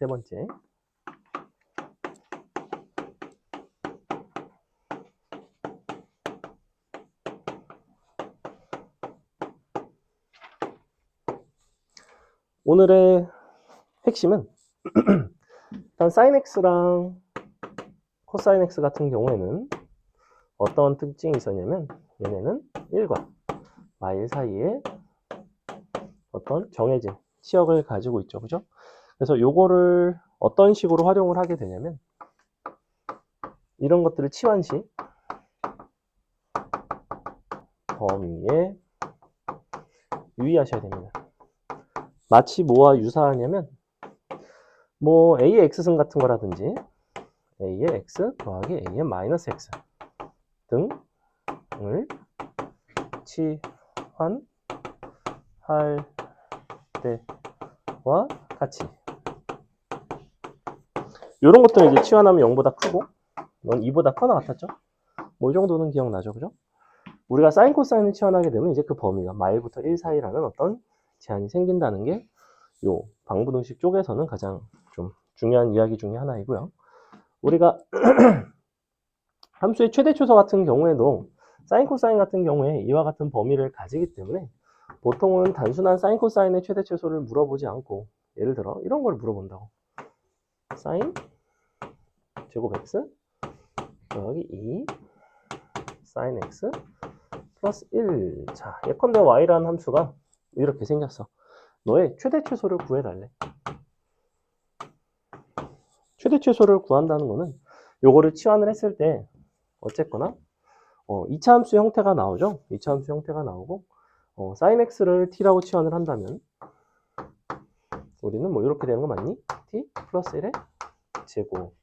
세 번째. 오늘의 핵심은 일단 sin x랑 코사인 x 같은 경우에는 어떤 특징이 있었냐면 얘네는 1과 마일 사이에 어떤 정해진 치역을 가지고 있죠. 그죠? 그래서 요거를 어떤 식으로 활용을 하게 되냐면 이런 것들을 치환 시 범위에 유의하셔야 됩니다. 마치 뭐와 유사하냐면 뭐 a의 x승 같은 거라든지 a의 x 더하기 a의 마이너스 x 등을 치환할 때와 같이 이런 것들은 이제 치환하면 0보다 크고 넌 2보다 커나 같았죠? 뭐 이 정도는 기억나죠? 그죠? 우리가 사인 코사인을 치환하게 되면 이제 그 범위가 마일부터 1 사이라는 어떤 제한이 생긴다는 게 요 방부등식 쪽에서는 가장 좀 중요한 이야기 중에 하나이고요. 우리가 함수의 최대 최소 같은 경우에도 사인 코사인 같은 경우에 이와 같은 범위를 가지기 때문에 보통은 단순한 사인 코사인의 최대 최소를 물어보지 않고 예를 들어 이런 걸 물어본다고. 사인 제곱 x 더하기 2 사인 x 플러스 1. 자, 예컨대 y라는 함수가 이렇게 생겼어. 너의 최대 최소를 구해달래. 최대 최소를 구한다는 거는 요거를 치환을 했을 때 어쨌거나 2차 함수 형태가 나오죠. 2차 함수 형태가 나오고 sin x를 t라고 치환을 한다면 우리는 뭐 이렇게 되는 거 맞니? t 플러스 1의 제곱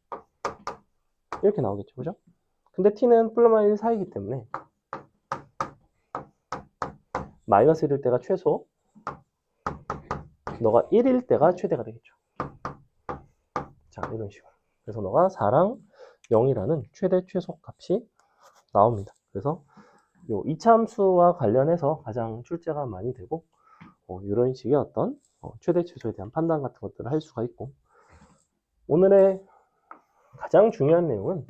이렇게 나오겠죠. 그죠? 근데 t는 플러스 1 사이기 때문에 마이너스 1일 때가 최소, 너가 1일 때가 최대가 되겠죠. 자, 이런 식으로. 그래서 너가 4랑 0이라는 최대 최소 값이 나옵니다. 그래서 요 2차 함수와 관련해서 가장 출제가 많이 되고 이런 식의 어떤 최대 최소에 대한 판단 같은 것들을 할 수가 있고 오늘의 가장 중요한 내용은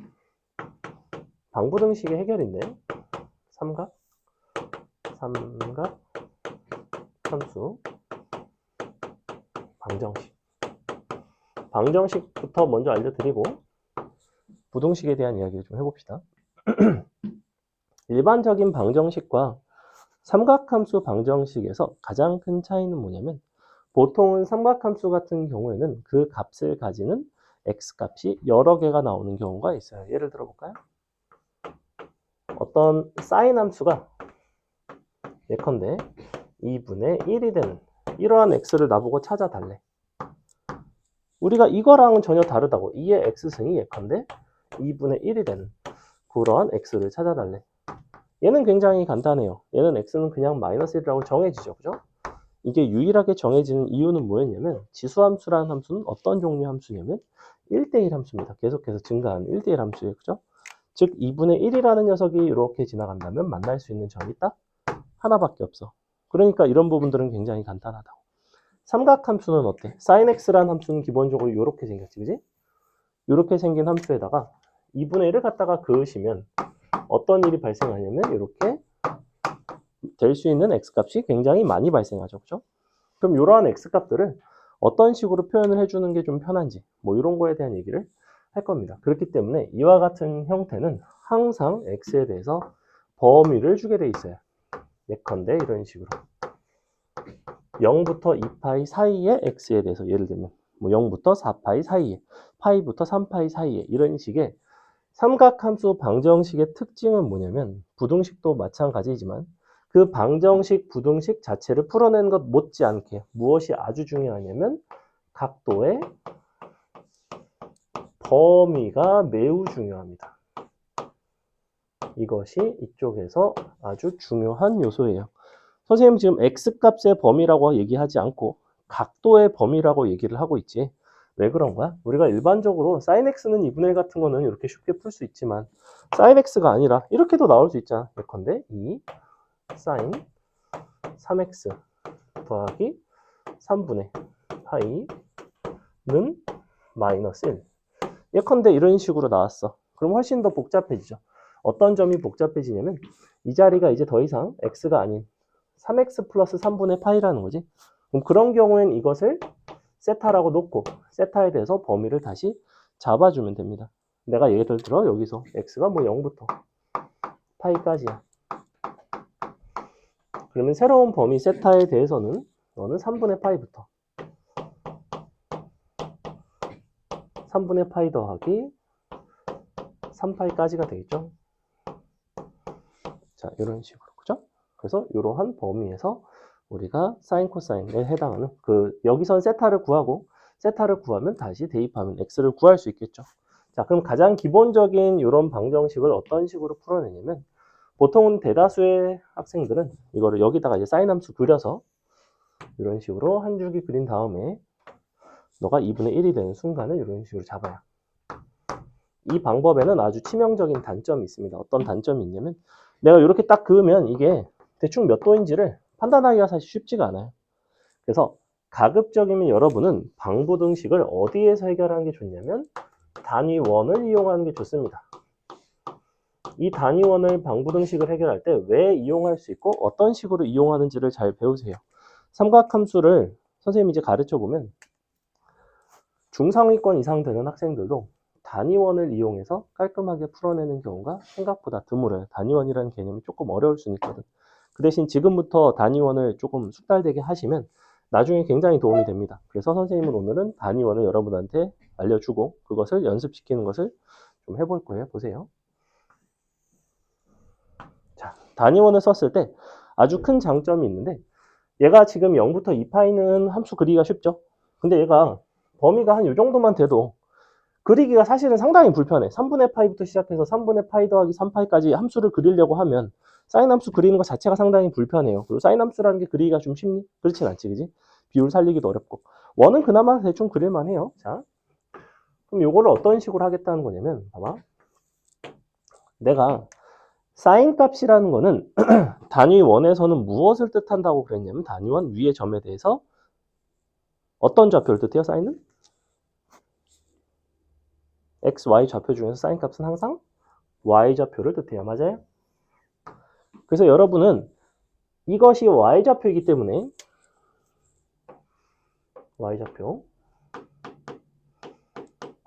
방부등식의 해결인데 삼각 함수 방정식부터 먼저 알려드리고 부등식에 대한 이야기를 좀 해봅시다. 일반적인 방정식과 삼각함수 방정식에서 가장 큰 차이는 뭐냐면 보통은 삼각함수 같은 경우에는 그 값을 가지는 x값이 여러 개가 나오는 경우가 있어요. 예를 들어 볼까요? 어떤 사인 함수가 예컨대 2분의 1이 되는 이러한 x를 나보고 찾아달래. 우리가 이거랑은 전혀 다르다고. 2의 x승이 예컨대 2분의 1이 되는 그러한 x를 찾아달래. 얘는 굉장히 간단해요. 얘는 x는 그냥 마이너스 1이라고 정해지죠. 그죠? 이게 유일하게 정해지는 이유는 뭐였냐면 지수함수라는 함수는 어떤 종류의 함수냐면 1대1 함수입니다. 계속해서 증가하는 1대1 함수예요. 그죠? 즉 2분의 1이라는 녀석이 이렇게 지나간다면 만날 수 있는 점이 딱 하나밖에 없어. 그러니까 이런 부분들은 굉장히 간단하다고. 삼각함수는 어때? sin x라는 함수는 기본적으로 이렇게 생겼지. 그지? 이렇게 생긴 함수에다가 2분의 1을 갖다가 그으시면 어떤 일이 발생하냐면 이렇게 될 수 있는 x값이 굉장히 많이 발생하죠. 그죠? 그럼 이러한 x값들을 어떤 식으로 표현을 해주는 게 좀 편한지 뭐 이런 거에 대한 얘기를 할 겁니다. 그렇기 때문에 이와 같은 형태는 항상 x에 대해서 범위를 주게 돼 있어요. 예컨대 이런 식으로 0부터 2파이 사이의 x에 대해서 예를 들면 뭐 0부터 4파이 사이에 파이부터 3파이 사이에 이런 식의 삼각함수 방정식의 특징은 뭐냐면 부등식도 마찬가지지만 그 방정식, 부등식 자체를 풀어내는 것 못지않게 무엇이 아주 중요하냐면 각도의 범위가 매우 중요합니다. 이것이 이쪽에서 아주 중요한 요소예요. 선생님 지금 x값의 범위라고 얘기하지 않고 각도의 범위라고 얘기를 하고 있지. 왜 그런 거야? 우리가 일반적으로 sin x는 2분의 1 같은 거는 이렇게 쉽게 풀 수 있지만 sin x가 아니라 이렇게도 나올 수 있잖아. 예컨대 2 sin 3x 더하기 3분의 파이는 마이너스 1. 예컨대 이런 식으로 나왔어. 그럼 훨씬 더 복잡해지죠. 어떤 점이 복잡해지냐면 이 자리가 이제 더 이상 x가 아닌 3x 플러스 3분의 파이라는 거지. 그럼 그런 경우엔 이것을 세타라고 놓고 세타에 대해서 범위를 다시 잡아주면 됩니다. 내가 예를 들어 여기서 x가 뭐 0부터 파이까지야. 그러면 새로운 범위 세타에 대해서는 너는 3분의 파이부터 3분의 파이 더하기 3파이까지가 되겠죠. 자, 이런 식으로, 그죠? 그래서 이러한 범위에서 우리가 사인 코사인에 해당하는 여기선 세타를 구하고 세타를 구하면 다시 대입하면 x를 구할 수 있겠죠. 자, 그럼 가장 기본적인 이런 방정식을 어떤 식으로 풀어내냐면 보통은 대다수의 학생들은 이거를 여기다가 이제 사인 함수 그려서 이런 식으로 한 줄기 그린 다음에 너가 2분의 1이 되는 순간을 이런 식으로 잡아요. 이 방법에는 아주 치명적인 단점이 있습니다. 어떤 단점이 있냐면 내가 이렇게 딱 그으면 이게 대충 몇 도인지를 판단하기가 사실 쉽지가 않아요. 그래서 가급적이면 여러분은 방부등식을 어디에서 해결하는 게 좋냐면 단위원을 이용하는 게 좋습니다. 이 단위원을 방부등식을 해결할 때 왜 이용할 수 있고 어떤 식으로 이용하는지를 잘 배우세요. 삼각함수를 선생님이 이제 가르쳐 보면 중상위권 이상 되는 학생들도 단위원을 이용해서 깔끔하게 풀어내는 경우가 생각보다 드물어요. 단위원이라는 개념이 조금 어려울 수는 있거든. 그 대신 지금부터 단위원을 조금 숙달되게 하시면 나중에 굉장히 도움이 됩니다. 그래서 선생님은 오늘은 단위원을 여러분한테 알려주고 그것을 연습시키는 것을 좀 해볼 거예요. 보세요. 자, 단위원을 썼을 때 아주 큰 장점이 있는데 얘가 지금 0부터 2파이는 함수 그리기가 쉽죠. 근데 얘가 범위가 한 이 정도만 돼도 그리기가 사실은 상당히 불편해. 3분의 파이부터 시작해서 3분의 파이 더하기 3파이까지 함수를 그리려고 하면 사인 함수 그리는 것 자체가 상당히 불편해요. 그리고 사인 함수라는 게 그리기가 좀 쉽니? 그렇진 않지, 그지? 비율 살리기도 어렵고. 원은 그나마 대충 그릴만 해요. 자, 그럼 요거를 어떤 식으로 하겠다는 거냐면, 봐봐. 내가 사인 값이라는 거는 단위 원에서는 무엇을 뜻한다고 그랬냐면 단위원 위의 점에 대해서 어떤 좌표를 뜻해요, 사인은? x, y 좌표 중에서 사인 값은 항상 y 좌표를 뜻해요. 맞아요? 그래서 여러분은 이것이 y 좌표이기 때문에 y 좌표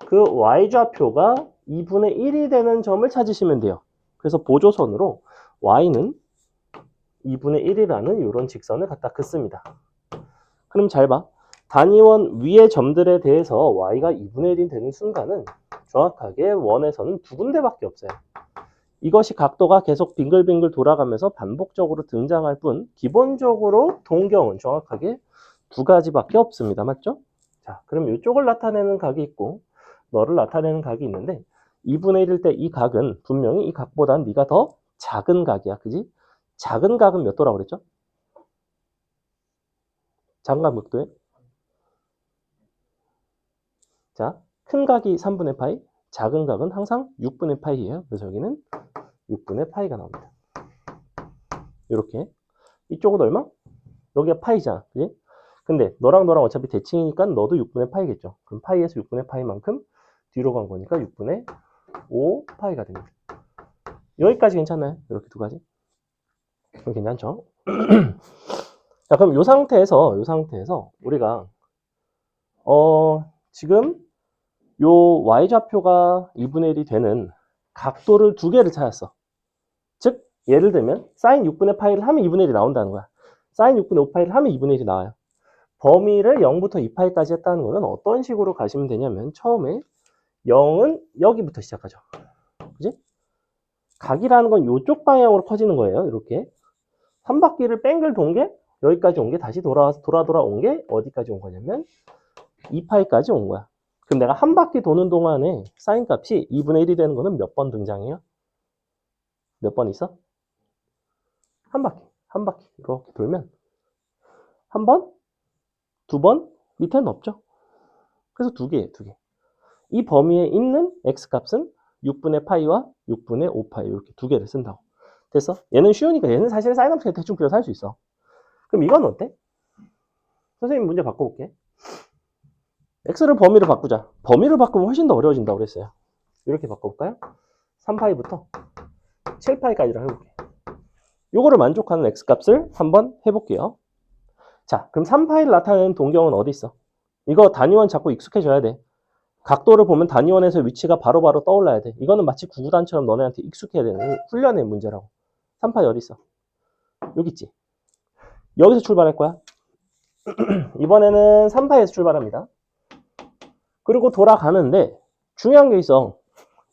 그 y 좌표가 2분의 1이 되는 점을 찾으시면 돼요. 그래서 보조선으로 y는 2분의 1이라는 이런 직선을 갖다 긋습니다. 그럼 잘 봐. 단위원 위의 점들에 대해서 y가 2분의 1이 되는 순간은 정확하게 원에서는 두 군데밖에 없어요. 이것이 각도가 계속 빙글빙글 돌아가면서 반복적으로 등장할 뿐 기본적으로 동경은 정확하게 두 가지밖에 없습니다. 맞죠? 자, 그럼 이쪽을 나타내는 각이 있고 너를 나타내는 각이 있는데 2분의 1일 때 이 각은 분명히 이 각보다는 네가 더 작은 각이야. 그지? 작은 각은 몇 도라고 그랬죠? 작은 각 몇 도에? 자, 큰 각이 3분의 파이, 작은 각은 항상 6분의 파이예요. 그래서 여기는 6분의 파이가 나옵니다. 이렇게. 이쪽은 얼마? 여기가 파이잖아. 그지? 근데 너랑 어차피 대칭이니까 너도 6분의 파이겠죠. 그럼 파이에서 6분의 파이만큼 뒤로 간 거니까 6분의 5 파이가 됩니다. 여기까지 괜찮나요? 이렇게 두 가지. 괜찮죠? 자, 그럼 이 상태에서 우리가 지금 요 y좌표가 2분의 1이 되는 각도를 두 개를 찾았어. 즉 예를 들면 사인 6분의 파이를 하면 2분의 1이 나온다는 거야. 사인 6분의 5파이를 하면 2분의 1이 나와요. 범위를 0부터 2파이까지 했다는 거는 어떤 식으로 가시면 되냐면 처음에 0은 여기부터 시작하죠. 그지? 각이라는 건 이쪽 방향으로 커지는 거예요. 이렇게. 한 바퀴를 뺑글 돈 게 여기까지 온 게 다시 돌아온 게 어디까지 온 거냐면 2파이까지 온 거야. 그럼 내가 한 바퀴 도는 동안에 사인 값이 2분의 1이 되는 거는 몇 번 등장해요? 몇 번 있어? 한 바퀴 이렇게 돌면 한 번, 두 번, 밑에는 없죠. 그래서 두 개예요, 두 개. 이 범위에 있는 x값은 6분의 파이와 6분의 5파이 이렇게 두 개를 쓴다고. 됐어? 얘는 쉬우니까 얘는 사실 사인 함수 대충 그려서 할 수 있어. 그럼 이건 어때? 선생님 문제 바꿔볼게. x를 범위로 바꾸자. 범위로 바꾸면 훨씬 더 어려워진다고 그랬어요. 이렇게 바꿔볼까요? 3파이부터 7파이까지를 해볼게요. 요거를 만족하는 x값을 한번 해볼게요. 자, 그럼 3파이를 나타내는 동경은 어디 있어? 이거 단위원 자꾸 익숙해져야 돼. 각도를 보면 단위원에서 위치가 바로바로 떠올라야 돼. 이거는 마치 구구단처럼 너네한테 익숙해야 되는 훈련의 문제라고. 3파이 어디 있어? 여기 있지. 여기서 출발할 거야. 이번에는 3파이에서 출발합니다. 그리고 돌아가는데 중요한 게 있어.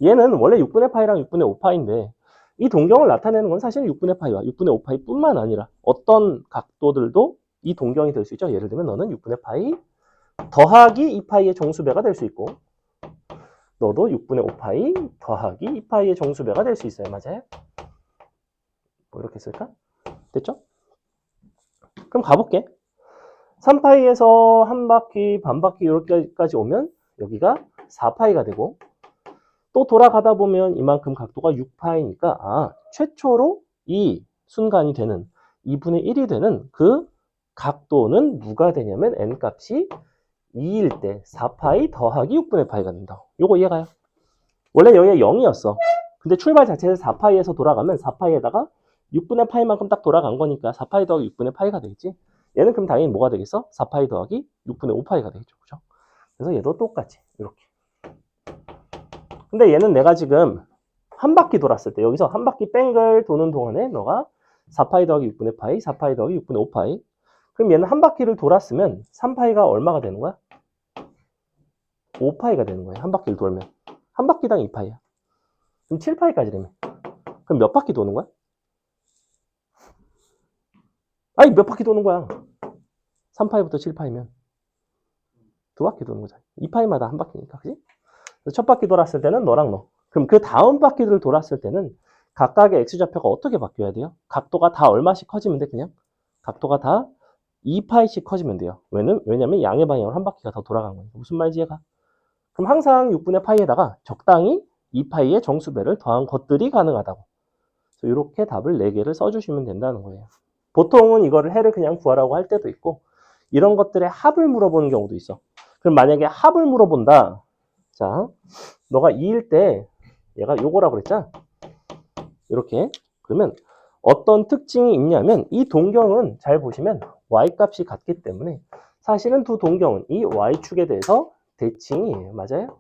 얘는 원래 6분의 파이랑 6분의 5파인데 이 동경을 나타내는 건 사실 6분의 파이와 6분의 5파이 뿐만 아니라 어떤 각도들도 이 동경이 될 수 있죠. 예를 들면 너는 6분의 파이 더하기 2파이의 정수배가 될 수 있고 너도 6분의 5파이 더하기 2파이의 정수배가 될 수 있어요. 맞아요? 뭐 이렇게 쓸까? 됐죠? 그럼 가볼게. 3파이에서 한 바퀴, 반 바퀴 이렇게까지 오면 여기가 4파이가 되고 또 돌아가다 보면 이만큼 각도가 6파이니까 최초로 이 순간이 되는 2분의 1이 되는 그 각도는 누가 되냐면 n값이 2일 때 4파이 더하기 6분의 파이가 된다. 요거 이해가요? 원래 여기가 0이었어. 근데 출발 자체에서 4파이에서 돌아가면 4파이에다가 6분의 파이만큼 딱 돌아간 거니까 4파이 더하기 6분의 파이가 되겠지. 얘는 그럼 당연히 뭐가 되겠어? 4파이 더하기 6분의 5파이가 되겠죠. 그죠? 그래서 얘도 똑같이 이렇게. 근데 얘는 내가 지금 한 바퀴 돌았을 때 여기서 한 바퀴 뺑글 도는 동안에 너가 4파이 더하기 6분의 파이, 4파이 더하기 6분의 5파이. 그럼 얘는 한 바퀴를 돌았으면 3파이가 얼마가 되는 거야? 5파이가 되는 거야. 한 바퀴를 돌면. 한 바퀴당 2파이야. 그럼 7파이까지 되면. 그럼 몇 바퀴 도는 거야? 아니 몇 바퀴 도는 거야? 3파이부터 7파이면 두 바퀴 도는 거잖아. 2파이마다 한 바퀴니까. 그지? 첫 바퀴 돌았을 때는 너랑 너. 그럼 그 다음 바퀴를 돌았을 때는 각각의 x좌표가 어떻게 바뀌어야 돼요? 각도가 다 얼마씩 커지면 돼? 그냥 각도가 다 2파이씩 커지면 돼요. 왜냐면 양의 방향으로 한 바퀴가 더 돌아간 거니까. 무슨 말인지 얘가? 그럼 항상 6분의 파이에다가 적당히 2파이의 정수배를 더한 것들이 가능하다고. 이렇게 답을 4개를 써주시면 된다는 거예요. 보통은 이거를 해를 그냥 구하라고 할 때도 있고 이런 것들의 합을 물어보는 경우도 있어. 그럼 만약에 합을 물어본다. 자, 너가 2일 때 얘가 요거라고 그랬잖아. 이렇게. 그러면 어떤 특징이 있냐면 이 동경은 잘 보시면 y값이 같기 때문에 사실은 두 동경은 이 y축에 대해서 대칭이에요. 맞아요?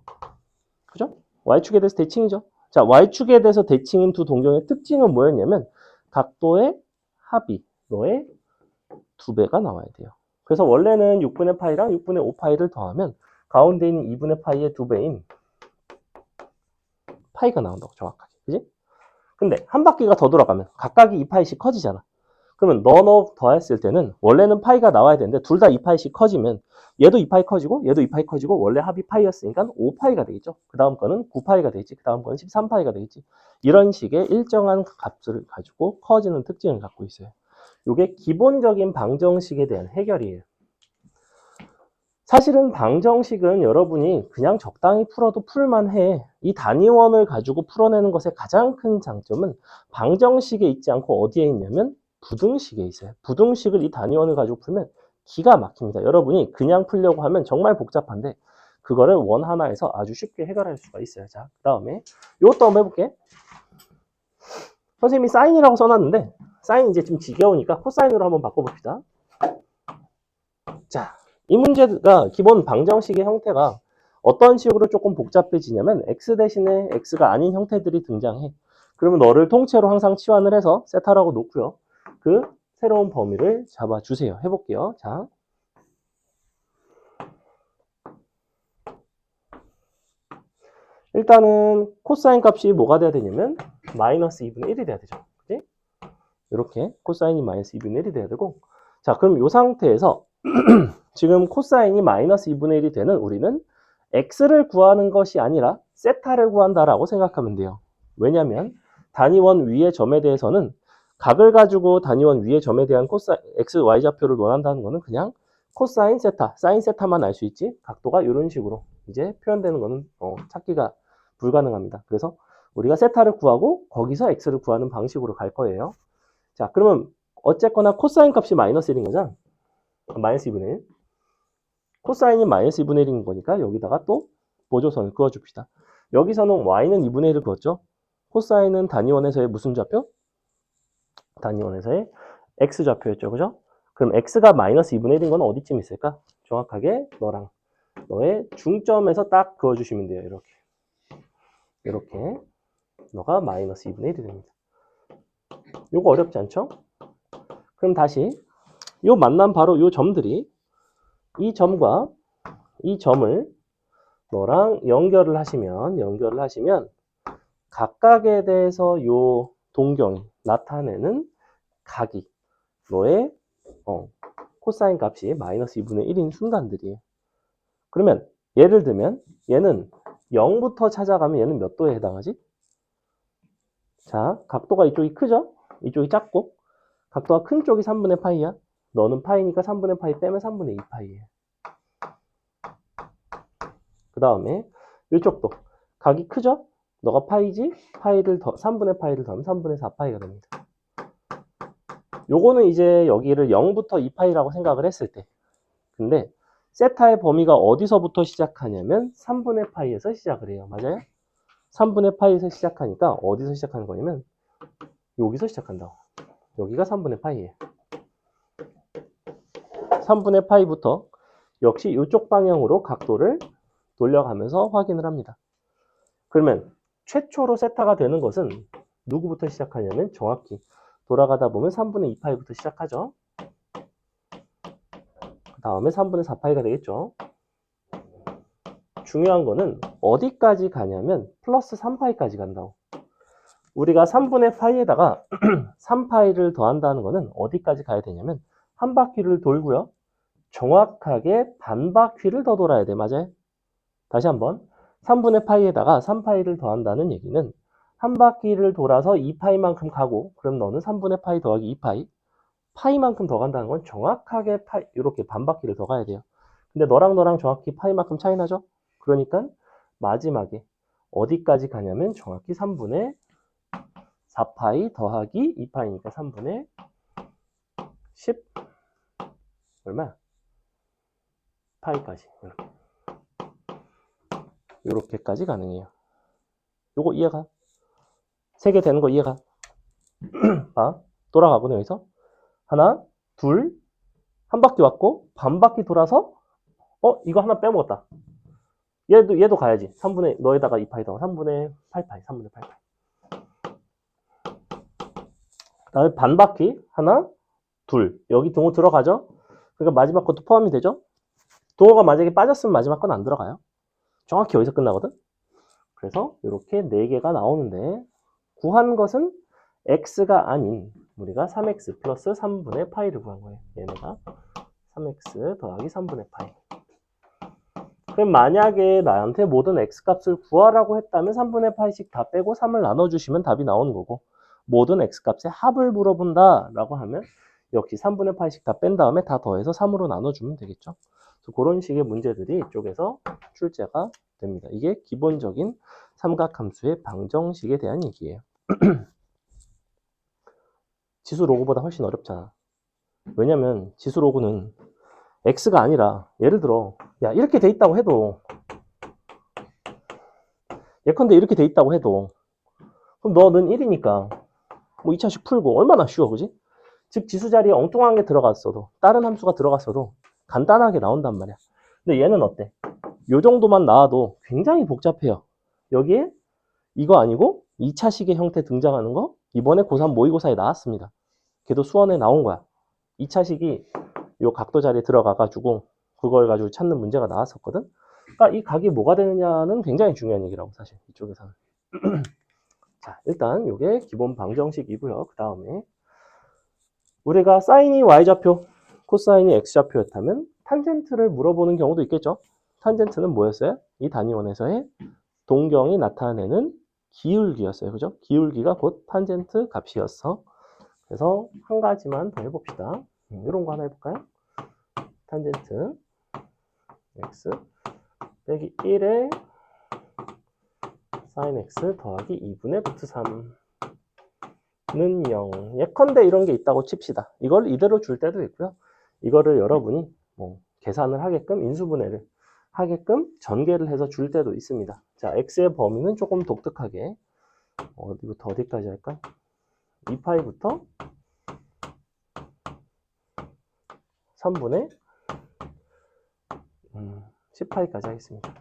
그죠? y축에 대해서 대칭이죠. 자, y축에 대해서 대칭인 두 동경의 특징은 뭐였냐면 각도의 합이 너의 2배가 나와야 돼요. 그래서 원래는 6분의 파이랑 6분의 5파이를 더하면 가운데 있는 2분의 파이의 2배인 파이가 나온다고 정확하게. 그지? 근데 한 바퀴가 더 돌아가면 각각이 2파이씩 커지잖아. 그러면 너 더했을 때는 원래는 파이가 나와야 되는데 둘 다 2파이씩 커지면 얘도 2파이 커지고 얘도 2파이 커지고 원래 합이 파이였으니까 5파이가 되겠죠. 그 다음 거는 9파이가 되겠지. 그 다음 거는 13파이가 되겠지. 이런 식의 일정한 값을 가지고 커지는 특징을 갖고 있어요. 이게 기본적인 방정식에 대한 해결이에요. 사실은 방정식은 여러분이 그냥 적당히 풀어도 풀만해. 이 단위원을 가지고 풀어내는 것의 가장 큰 장점은 방정식에 있지 않고 어디에 있냐면 부등식에 있어요. 부등식을 이 단위원을 가지고 풀면 기가 막힙니다. 여러분이 그냥 풀려고 하면 정말 복잡한데 그거를 원 하나에서 아주 쉽게 해결할 수가 있어요. 자, 그 다음에 이것도 한번 해볼게. 선생님이 사인이라고 써놨는데 사인 이제 좀 지겨우니까 코사인으로 한번 바꿔봅시다. 자, 이 문제가 기본 방정식의 형태가 어떤 식으로 조금 복잡해지냐면 x 대신에 x가 아닌 형태들이 등장해. 그러면 너를 통째로 항상 치환을 해서 세타라고 놓고요. 그 새로운 범위를 잡아주세요. 해볼게요. 자, 일단은 코사인 값이 뭐가 돼야 되냐면 마이너스 2분의 1이 돼야 되죠. 그치? 이렇게 코사인이 마이너스 2분의 1이 돼야 되고 자, 그럼 이 상태에서 지금 코사인이 마이너스 2분의 1이 되는 우리는 x를 구하는 것이 아니라 세타를 구한다라고 생각하면 돼요. 왜냐하면 단위원 위의 점에 대해서는 각을 가지고 단위원 위의 점에 대한 x, y 좌표를 원한다는 것은 그냥 코사인 세타, 사인 세타만 알 수 있지 각도가 이런 식으로 이제 표현되는 것은 찾기가 불가능합니다. 그래서 우리가 세타를 구하고 거기서 x를 구하는 방식으로 갈 거예요. 자, 그러면 어쨌거나 코사인 값이 마이너스 1인 거잖아. 마이너스 2분의 1. 코사인이 마이너스 2분의 1인 거니까 여기다가 또 보조선을 그어줍시다. 여기서는 y는 2분의 1을 그었죠. 코사인은 단위원에서의 무슨 좌표? 단위원에서의 x좌표였죠. 그죠? 그럼 x가 마이너스 2분의 1인 건 어디쯤 있을까? 정확하게 너랑 너의 중점에서 딱 그어주시면 돼요. 이렇게. 이렇게. 너가 마이너스 2분의 1이 됩니다. 요거 어렵지 않죠? 그럼 다시 요 만난 바로 요 점들이 이 점과 이 점을 너랑 연결을 하시면 각각에 대해서 요 동경이 나타내는 각이 너의 코사인 값이 마이너스 2분의 1인 순간들이에요. 그러면 예를 들면 얘는 0부터 찾아가면 얘는 몇 도에 해당하지? 자, 각도가 이쪽이 크죠? 이쪽이 작고 각도가 큰 쪽이 3분의 파이야. 너는 파이니까 3분의 파이 빼면 3분의 2 파이예요. 그 다음에 이쪽도 각이 크죠? 너가 파이지? 파이를 3분의 파이를 더하면 3분의 4 파이가 됩니다. 요거는 이제 여기를 0부터 2파이라고 생각을 했을 때 근데 세타의 범위가 어디서부터 시작하냐면 3분의 파이에서 시작을 해요. 맞아요? 3분의 파이에서 시작하니까 어디서 시작하는 거냐면 여기서 시작한다고. 여기가 3분의 파이예요. 3분의 파이부터 역시 이쪽 방향으로 각도를 돌려가면서 확인을 합니다. 그러면 최초로 세타가 되는 것은 누구부터 시작하냐면 정확히 돌아가다 보면 3분의 2파이부터 시작하죠. 그 다음에 3분의 4파이가 되겠죠. 중요한 거는 어디까지 가냐면 플러스 3파이까지 간다고. 우리가 3분의 파이에다가 3파이를 더한다는 거는 어디까지 가야 되냐면 한 바퀴를 돌고요. 정확하게 반 바퀴를 더 돌아야 돼. 맞아요? 다시 한번 3분의 파이에다가 3파이를 더한다는 얘기는 한 바퀴를 돌아서 2파이만큼 가고 그럼 너는 3분의 파이 더하기 2파이 파이만큼 더 간다는 건 정확하게 이렇게 반 바퀴를 더 가야 돼요. 근데 너랑 정확히 파이만큼 차이 나죠? 그러니까 마지막에 어디까지 가냐면 정확히 3분의 4파이 더하기 2파이니까 3분의 10 얼마? 파이까지 이렇게까지 가능해요. 요거 이해가? 3개 되는 거 이해가? 봐, 돌아가고 여기서 하나, 둘, 한 바퀴 왔고 반 바퀴 돌아서 이거 하나 빼먹었다. 얘도 가야지. 3분의 너에다가 2파이 더하고 3분의 8파이, 3분의 8파이. 그 다음에 반 바퀴 하나, 둘. 여기 동호 들어가죠? 그러니까 마지막 것도 포함이 되죠? 동호가 만약에 빠졌으면 마지막 건 안 들어가요. 정확히 여기서 끝나거든? 그래서 이렇게 4개가 나오는데 구한 것은 x가 아닌 우리가 3x 플러스 3분의 파이를 구한 거예요. 얘네가 3x 더하기 3분의 파이. 그럼 만약에 나한테 모든 x값을 구하라고 했다면 3분의 파이씩 다 빼고 3을 나눠주시면 답이 나오는 거고 모든 x값의 합을 물어본다 라고 하면 역시 3분의 파이씩 다 뺀 다음에 다 더해서 3으로 나눠주면 되겠죠. 그래서 그런 식의 문제들이 이쪽에서 출제가 됩니다. 이게 기본적인 삼각함수의 방정식에 대한 얘기예요. 지수 로그보다 훨씬 어렵잖아. 왜냐면 지수 로그는 x가 아니라 예를 들어 야 이렇게 돼 있다고 해도 예컨대 이렇게 돼 있다고 해도 그럼 너는 1이니까 뭐 2차식 풀고 얼마나 쉬워 그지? 즉 지수 자리에 엉뚱한 게 들어갔어도 다른 함수가 들어갔어도 간단하게 나온단 말이야. 근데 얘는 어때? 요 정도만 나와도 굉장히 복잡해요. 여기에 이거 아니고 2차식의 형태 등장하는 거 이번에 고3 모의고사에 나왔습니다. 걔도 수원에 나온 거야. 2차식이 요 각도 자리에 들어가가지고 그걸 가지고 찾는 문제가 나왔었거든. 그러니까 이 각이 뭐가 되느냐는 굉장히 중요한 얘기라고 사실 이쪽에서는. 자 일단 이게 기본 방정식이고요. 그 다음에 우리가 사인이 y좌표, 코사인이 x좌표였다면 탄젠트를 물어보는 경우도 있겠죠. 탄젠트는 뭐였어요? 이 단위원에서의 동경이 나타내는 기울기였어요. 그죠? 기울기가 곧 탄젠트 값이었어. 그래서 한 가지만 더 해봅시다. 이런 거 하나 해볼까요? 탄젠트 x 빼기 1에 sin x 더하기 2분의 루트 3는 0. 예컨대 이런 게 있다고 칩시다. 이걸 이대로 줄 때도 있고요. 이거를 여러분이 뭐 계산을 하게끔 인수분해를 하게끔 전개를 해서 줄 때도 있습니다. 자, x의 범위는 조금 독특하게 어디부터 어디까지 할까? 2파이부터 3분의 10파이까지 하겠습니다.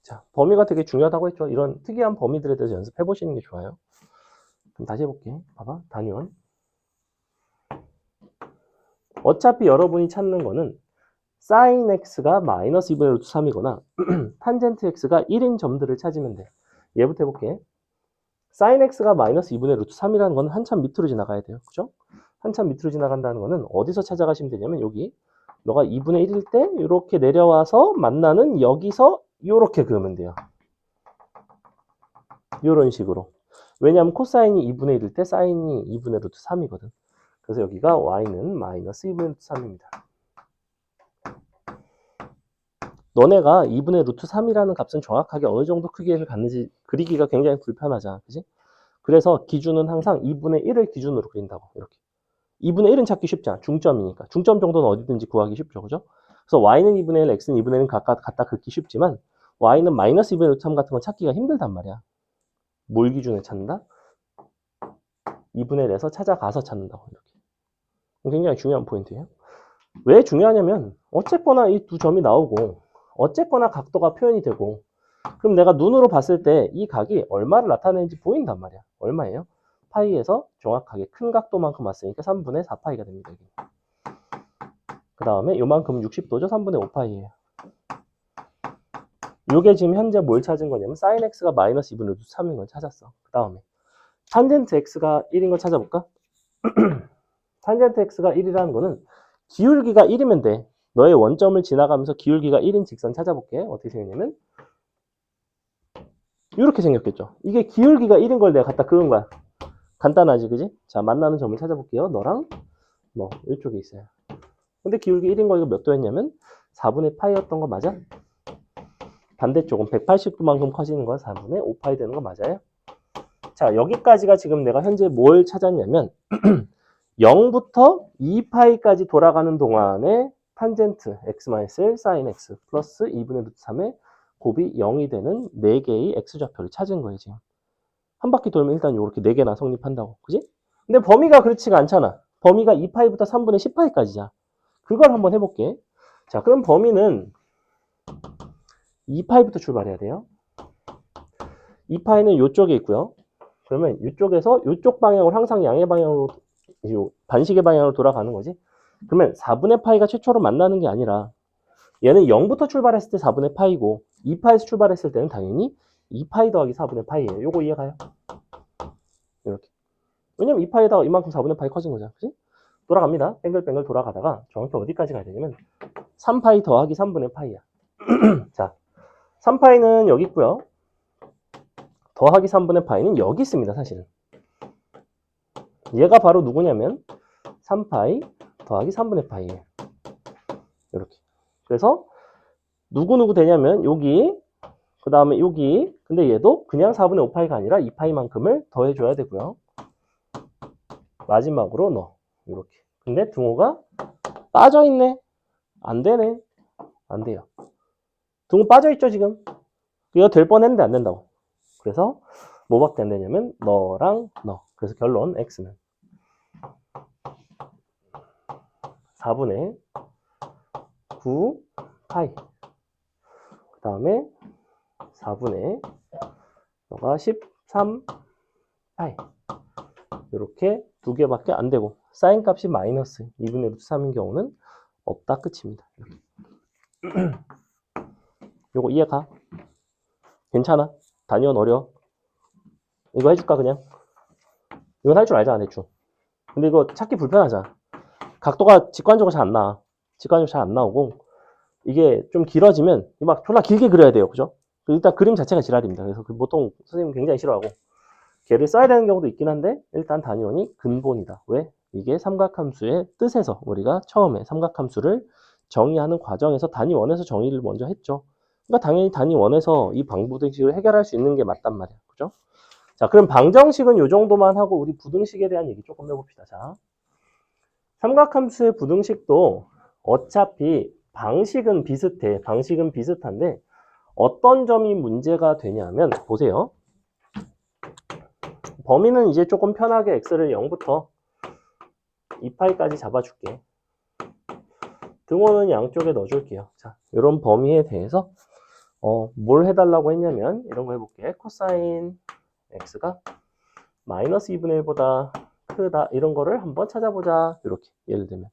자, 범위가 되게 중요하다고 했죠. 이런 특이한 범위들에 대해서 연습해 보시는 게 좋아요. 그럼 다시 해볼게. 봐봐. 단위원. 어차피 여러분이 찾는 거는 sin x가 마이너스 2분의 루트 3이거나 탄젠트 x가 1인 점들을 찾으면 돼. 얘부터 해볼게. sin x가 마이너스 2분의 루트 3이라는 건 한참 밑으로 지나가야 돼요. 그죠? 한참 밑으로 지나간다는 거는 어디서 찾아가시면 되냐면 여기 너가 2분의 1일 때 이렇게 내려와서 만나는 여기서 이렇게 그으면 돼요. 이런 식으로. 왜냐하면 코사인이 2분의 1일 때 사인이 2분의 루트 3이거든. 그래서 여기가 y는 마이너스 2분의 루트 3입니다. 너네가 2분의 루트 3이라는 값은 정확하게 어느 정도 크기를 갖는지 그리기가 굉장히 불편하잖아. 그지? 그래서 기준은 항상 2분의 1을 기준으로 그린다고. 이렇게. 2분의 1은 찾기 쉽잖아. 중점이니까. 중점 정도는 어디든지 구하기 쉽죠. 그죠? 그래서 y는 2분의 1, x는 2분의 1은 갖다 긋기 쉽지만 y는 마이너스 2분의 루트 3 같은 건 찾기가 힘들단 말이야. 뭘 기준에 찾는다? 2분의 1에서 찾아가서 찾는다고. 이렇게. 굉장히 중요한 포인트예요. 왜 중요하냐면 어쨌거나 이 두 점이 나오고 어쨌거나 각도가 표현이 되고 그럼 내가 눈으로 봤을 때 이 각이 얼마를 나타내는지 보인단 말이야. 얼마예요? 파이에서 정확하게 큰 각도만큼 왔으니까 3분의 4파이가 됩니다. 그 다음에 요만큼 60도죠? 3분의 5파이예요. 요게 지금 현재 뭘 찾은 거냐면 sin x가 마이너스 2분의 루트 3인 걸 찾았어. 그 다음에 탄젠트 x가 1인 걸 찾아볼까? 탄젠트 x가 1이라는 거는 기울기가 1이면 돼. 너의 원점을 지나가면서 기울기가 1인 직선 찾아볼게. 어떻게 생겼냐면 이렇게 생겼겠죠. 이게 기울기가 1인 걸 내가 갖다 그은 거야. 간단하지, 그지? 자, 만나는 점을 찾아볼게요. 너랑 너 이쪽에 있어요. 근데 기울기 1인 거 이거 몇 도였냐면 4분의 파이였던 거 맞아? 반대쪽은 180도만큼 커지는 건 4분의 5파이 되는 거 맞아요? 자, 여기까지가 지금 내가 현재 뭘 찾았냐면 0부터 2파이까지 돌아가는 동안에 탄젠트 x-1 sin x 플러스 2분의 루트 3의 곱이 0이 되는 4개의 x좌표를 찾은 거예요, 지금. 한 바퀴 돌면 일단 이렇게 4개나 성립한다고. 그지? 근데 범위가 그렇지가 않잖아. 범위가 2파이부터 3분의 10파이까지야. 그걸 한번 해볼게. 자, 그럼 범위는 2파이부터 출발해야 돼요. 2파이는 이쪽에 있고요. 그러면 이쪽에서 이쪽 방향으로 항상 양의 방향으로 반시계 방향으로 돌아가는 거지. 그러면 4분의 파이가 최초로 만나는 게 아니라 얘는 0부터 출발했을 때 4분의 파이고 2파에서 출발했을 때는 당연히 2파이 더하기 4분의 파이예요. 요거 이해가요? 이렇게. 왜냐면 2파이에다가 이만큼 4분의 파이 커진 거잖아. 그치? 돌아갑니다. 뱅글뱅글 돌아가다가 정확히 어디까지 가야 되냐면 3파이 더하기 3분의 파이야. 자, 3파이는 여기 있고요. 더하기 3분의 파이는 여기 있습니다. 사실은. 얘가 바로 누구냐면 3파이 더하기 3분의 파이예요. 이렇게. 그래서 누구 되냐면 여기 그 다음에 여기 근데 얘도 그냥 4분의 5파이가 아니라 2파이만큼을 더해줘야 되고요. 마지막으로 너 이렇게. 근데 등호가 빠져있네. 안 되네. 안 돼요. 등호 빠져있죠 지금. 이거 될 뻔했는데 안 된다고. 그래서 뭐밖에 안 되냐면 너랑 너. 그래서 결론 x는 4분의 9파이 그 다음에 4분의 너가 13파이 이렇게 두 개밖에 안 되고 사인 값이 마이너스 2분의 루트 3인 경우는 없다. 끝입니다. 요거 이해가? 괜찮아? 단위원 어려워? 이거 해줄까 그냥? 이건 할 줄 알잖아 대충. 근데 이거 찾기 불편하잖아. 각도가 직관적으로 잘 안 나와. 직관적으로 잘 안 나오고 이게 좀 길어지면 막 졸라 길게 그려야 돼요. 그죠? 일단 그림 자체가 지랄입니다. 그래서 보통 선생님 굉장히 싫어하고 걔를 써야 되는 경우도 있긴 한데 일단 단위원이 근본이다. 왜? 이게 삼각함수의 뜻에서 우리가 처음에 삼각함수를 정의하는 과정에서 단위원에서 정의를 먼저 했죠. 그러니까 당연히 단위원에서 이 방부등식을 해결할 수 있는 게 맞단 말이야. 그죠? 자, 그럼 방정식은 이 정도만 하고 우리 부등식에 대한 얘기 조금 해봅시다. 자, 삼각함수의 부등식도 어차피 방식은 비슷해. 방식은 비슷한데 어떤 점이 문제가 되냐면 보세요. 범위는 이제 조금 편하게 x를 0부터 2파이까지 잡아줄게. 등호는 양쪽에 넣어줄게요. 자, 이런 범위에 대해서 뭘 해달라고 했냐면 이런 거 해볼게. 코사인 x가 마이너스 2분의 1보다 크다. 이런 거를 한번 찾아보자. 이렇게 예를 들면.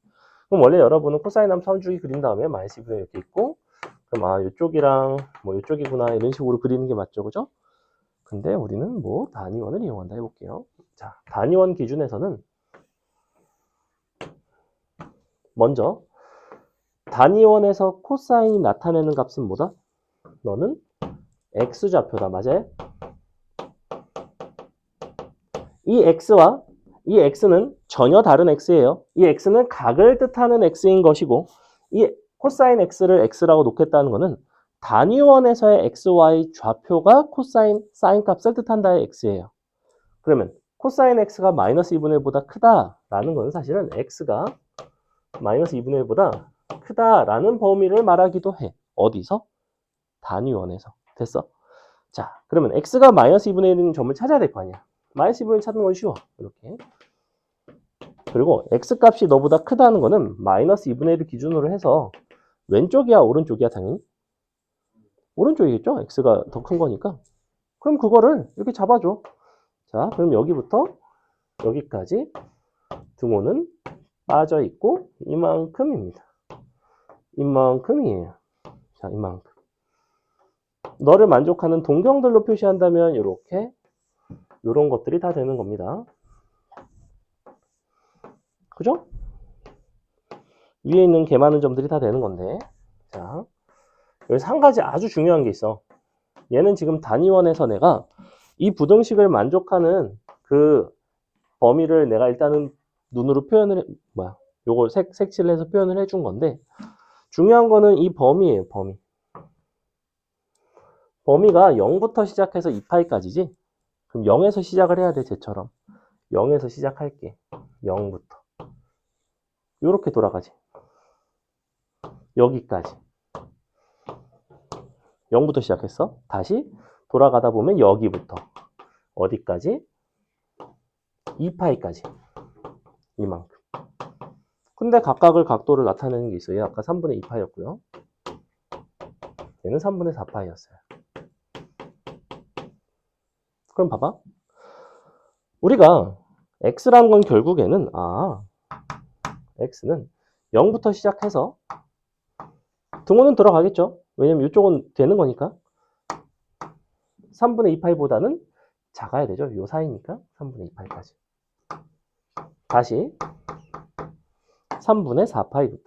그럼 원래 여러분은 코사인 함수 한 줄기 그린 다음에 마이너스 2분의 1 이렇게 있고 그럼 이쪽이랑 뭐 이쪽이구나 이런 식으로 그리는 게 맞죠. 그죠? 근데 우리는 뭐 단위원을 이용한다 해볼게요. 자, 단위원 기준에서는 먼저 단위원에서 코사인이 나타내는 값은 뭐다? 너는 x좌표다. 맞아요? 이 x와 이 x는 전혀 다른 x예요. 이 x는 각을 뜻하는 x인 것이고 이 코사인 x를 x라고 놓겠다는 것은 단위원에서의 xy 좌표가 코사인 사인 값을 뜻한다의 x예요. 그러면 코사인 x가 마이너스 2분의 1보다 크다라는 것은 사실은 x가 마이너스 2분의 1보다 크다라는 범위를 말하기도 해. 어디서? 단위원에서. 됐어? 자, 그러면 x가 마이너스 2분의 1인 점을 찾아야 될 거 아니야. 마이너스 2분의 1 찾는 건 쉬워. 이렇게. 그리고 x값이 너보다 크다는 거는 마이너스 2분의 1을 기준으로 해서 왼쪽이야 오른쪽이야 당연히? 오른쪽이겠죠? x가 더 큰 거니까. 그럼 그거를 이렇게 잡아줘. 자, 그럼 여기부터 여기까지 등호는 빠져 있고 이만큼입니다. 이만큼이에요. 자, 이만큼. 너를 만족하는 동경들로 표시한다면 이렇게 이런 것들이 다 되는 겁니다. 그죠? 위에 있는 개 많은 점들이 다 되는 건데. 자, 여기서 한 가지 아주 중요한 게 있어. 얘는 지금 단위원에서 내가 이 부등식을 만족하는 그 범위를 내가 일단은 눈으로 표현을 요걸 색칠을 해서 표현을 해준 건데 중요한 거는 이 범위예요. 범위가 0부터 시작해서 2파이까지지. 그럼 0에서 시작을 해야 돼. 쟤처럼 0에서 시작할게. 0부터 요렇게 돌아가지. 여기까지 0부터 시작했어. 다시 돌아가다 보면 여기부터 어디까지? 2파이까지 이만큼. 근데 각각을 각도를 나타내는 게 있어요. 아까 3분의 2파이였고요. 얘는 3분의 4파이였어요. 그럼 봐봐. 우리가 x라는 건 결국에는 x는 0부터 시작해서 등호는 들어가겠죠. 왜냐면 이쪽은 되는 거니까. 3분의 2파이보다는 작아야 되죠. 요 사이니까 3분의 2파이까지. 다시 3분의 4파이부터.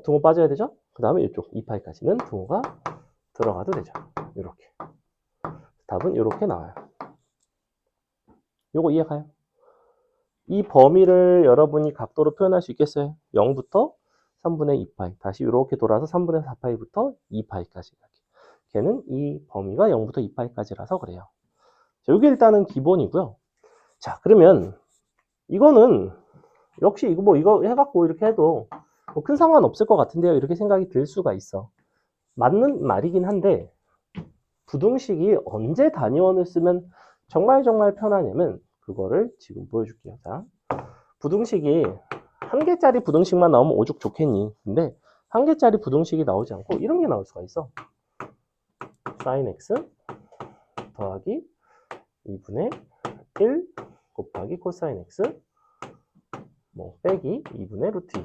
등호 빠져야 되죠? 그 다음에 이쪽 2파이까지는 등호가 들어가도 되죠. 이렇게. 답은 이렇게 나와요. 요거 이해가요? 이 범위를 여러분이 각도로 표현할 수 있겠어요? 0부터 3분의 2파이. 다시 이렇게 돌아서 3분의 4파이부터 2파이까지. 걔는 이 범위가 0부터 2파이까지라서 그래요. 자, 이게 일단은 기본이고요. 자, 그러면 이거는 역시 이거 해갖고 이렇게 해도 뭐 큰 상관 없을 것 같은데요. 이렇게 생각이 들 수가 있어. 맞는 말이긴 한데 부등식이 언제 단위원을 쓰면 정말 편하냐면 그거를 지금 보여줄게요. 자, 부등식이 한 개짜리 부등식만 나오면 오죽 좋겠니? 근데 한 개짜리 부등식이 나오지 않고 이런 게 나올 수가 있어. sin x 더하기 2분의 1 곱하기 코사인 x 빼기 2분의 루트 2.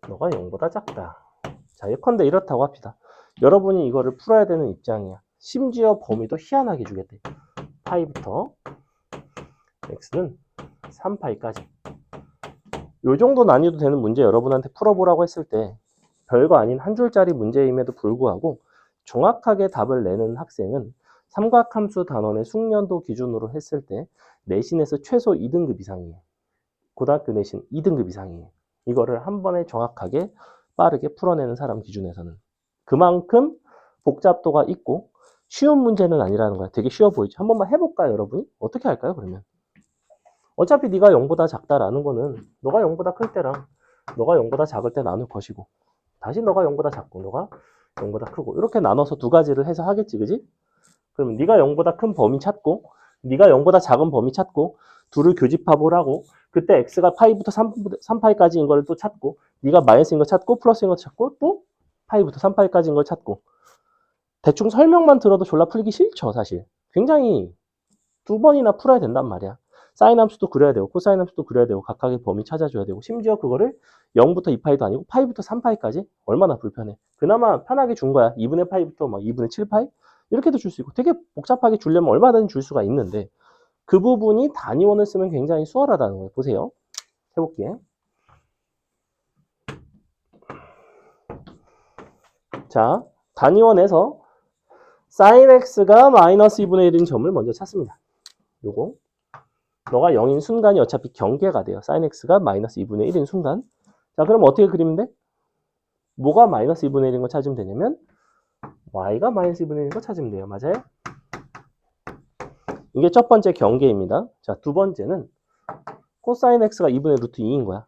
너가 0보다 작다. 자, 예컨대 이렇다고 합시다. 여러분이 이거를 풀어야 되는 입장이야. 심지어 범위도 희한하게 주겠대. 파이부터 x는 3파이까지. 요 정도 난이도 되는 문제 여러분한테 풀어보라고 했을 때 별거 아닌 한 줄짜리 문제임에도 불구하고 정확하게 답을 내는 학생은 삼각함수 단원의 숙련도 기준으로 했을 때 내신에서 최소 2등급 이상이에요. 고등학교 내신 2등급 이상이에요. 이거를 한 번에 정확하게 빠르게 풀어내는 사람 기준에서는. 그만큼 복잡도가 있고 쉬운 문제는 아니라는 거야. 되게 쉬워 보이죠? 한 번만 해볼까요, 여러분이? 어떻게 할까요, 그러면? 어차피 네가 0보다 작다라는 거는 너가 0보다 클 때랑 너가 0보다 작을 때 나눌 것이고, 다시 너가 0보다 작고 너가 0보다 크고, 이렇게 나눠서 두 가지를 해서 하겠지, 그지? 그럼 네가 0보다 큰 범위 찾고 네가 0보다 작은 범위 찾고 둘을 교집합을 하고, 그때 x가 파이부터 3파이까지인 걸 또 찾고, 네가 마이너스인 거 찾고 플러스인 거 찾고 또 파이부터 3파이까지인 걸 찾고. 대충 설명만 들어도 졸라 풀기 싫죠, 사실. 굉장히 두 번이나 풀어야 된단 말이야. 사인 함수도 그려야 되고 코사인 함수도 그려야 되고 각각의 범위 찾아줘야 되고, 심지어 그거를 0부터 2파이도 아니고 파이부터 3파이까지. 얼마나 불편해. 그나마 편하게 준 거야. 2분의 파이부터 막 2분의 7파이 이렇게도 줄 수 있고, 되게 복잡하게 주려면 얼마든지 줄 수가 있는데, 그 부분이 단위원을 쓰면 굉장히 수월하다는 거예요. 보세요. 해볼게. 자, 단위원에서 sin x가 마이너스 2분의 1인 점을 먼저 찾습니다. 요거 너가 0인 순간이 어차피 경계가 돼요. sin x가 마이너스 2분의 1인 순간. 자, 그럼 어떻게 그리면 돼? 뭐가 마이너스 2분의 1인 거 찾으면 되냐면 y가 마이너스 2분의 1인 거 찾으면 돼요. 맞아요? 이게 첫 번째 경계입니다. 자, 두 번째는 코사인 x가 2분의 루트 2인 거야.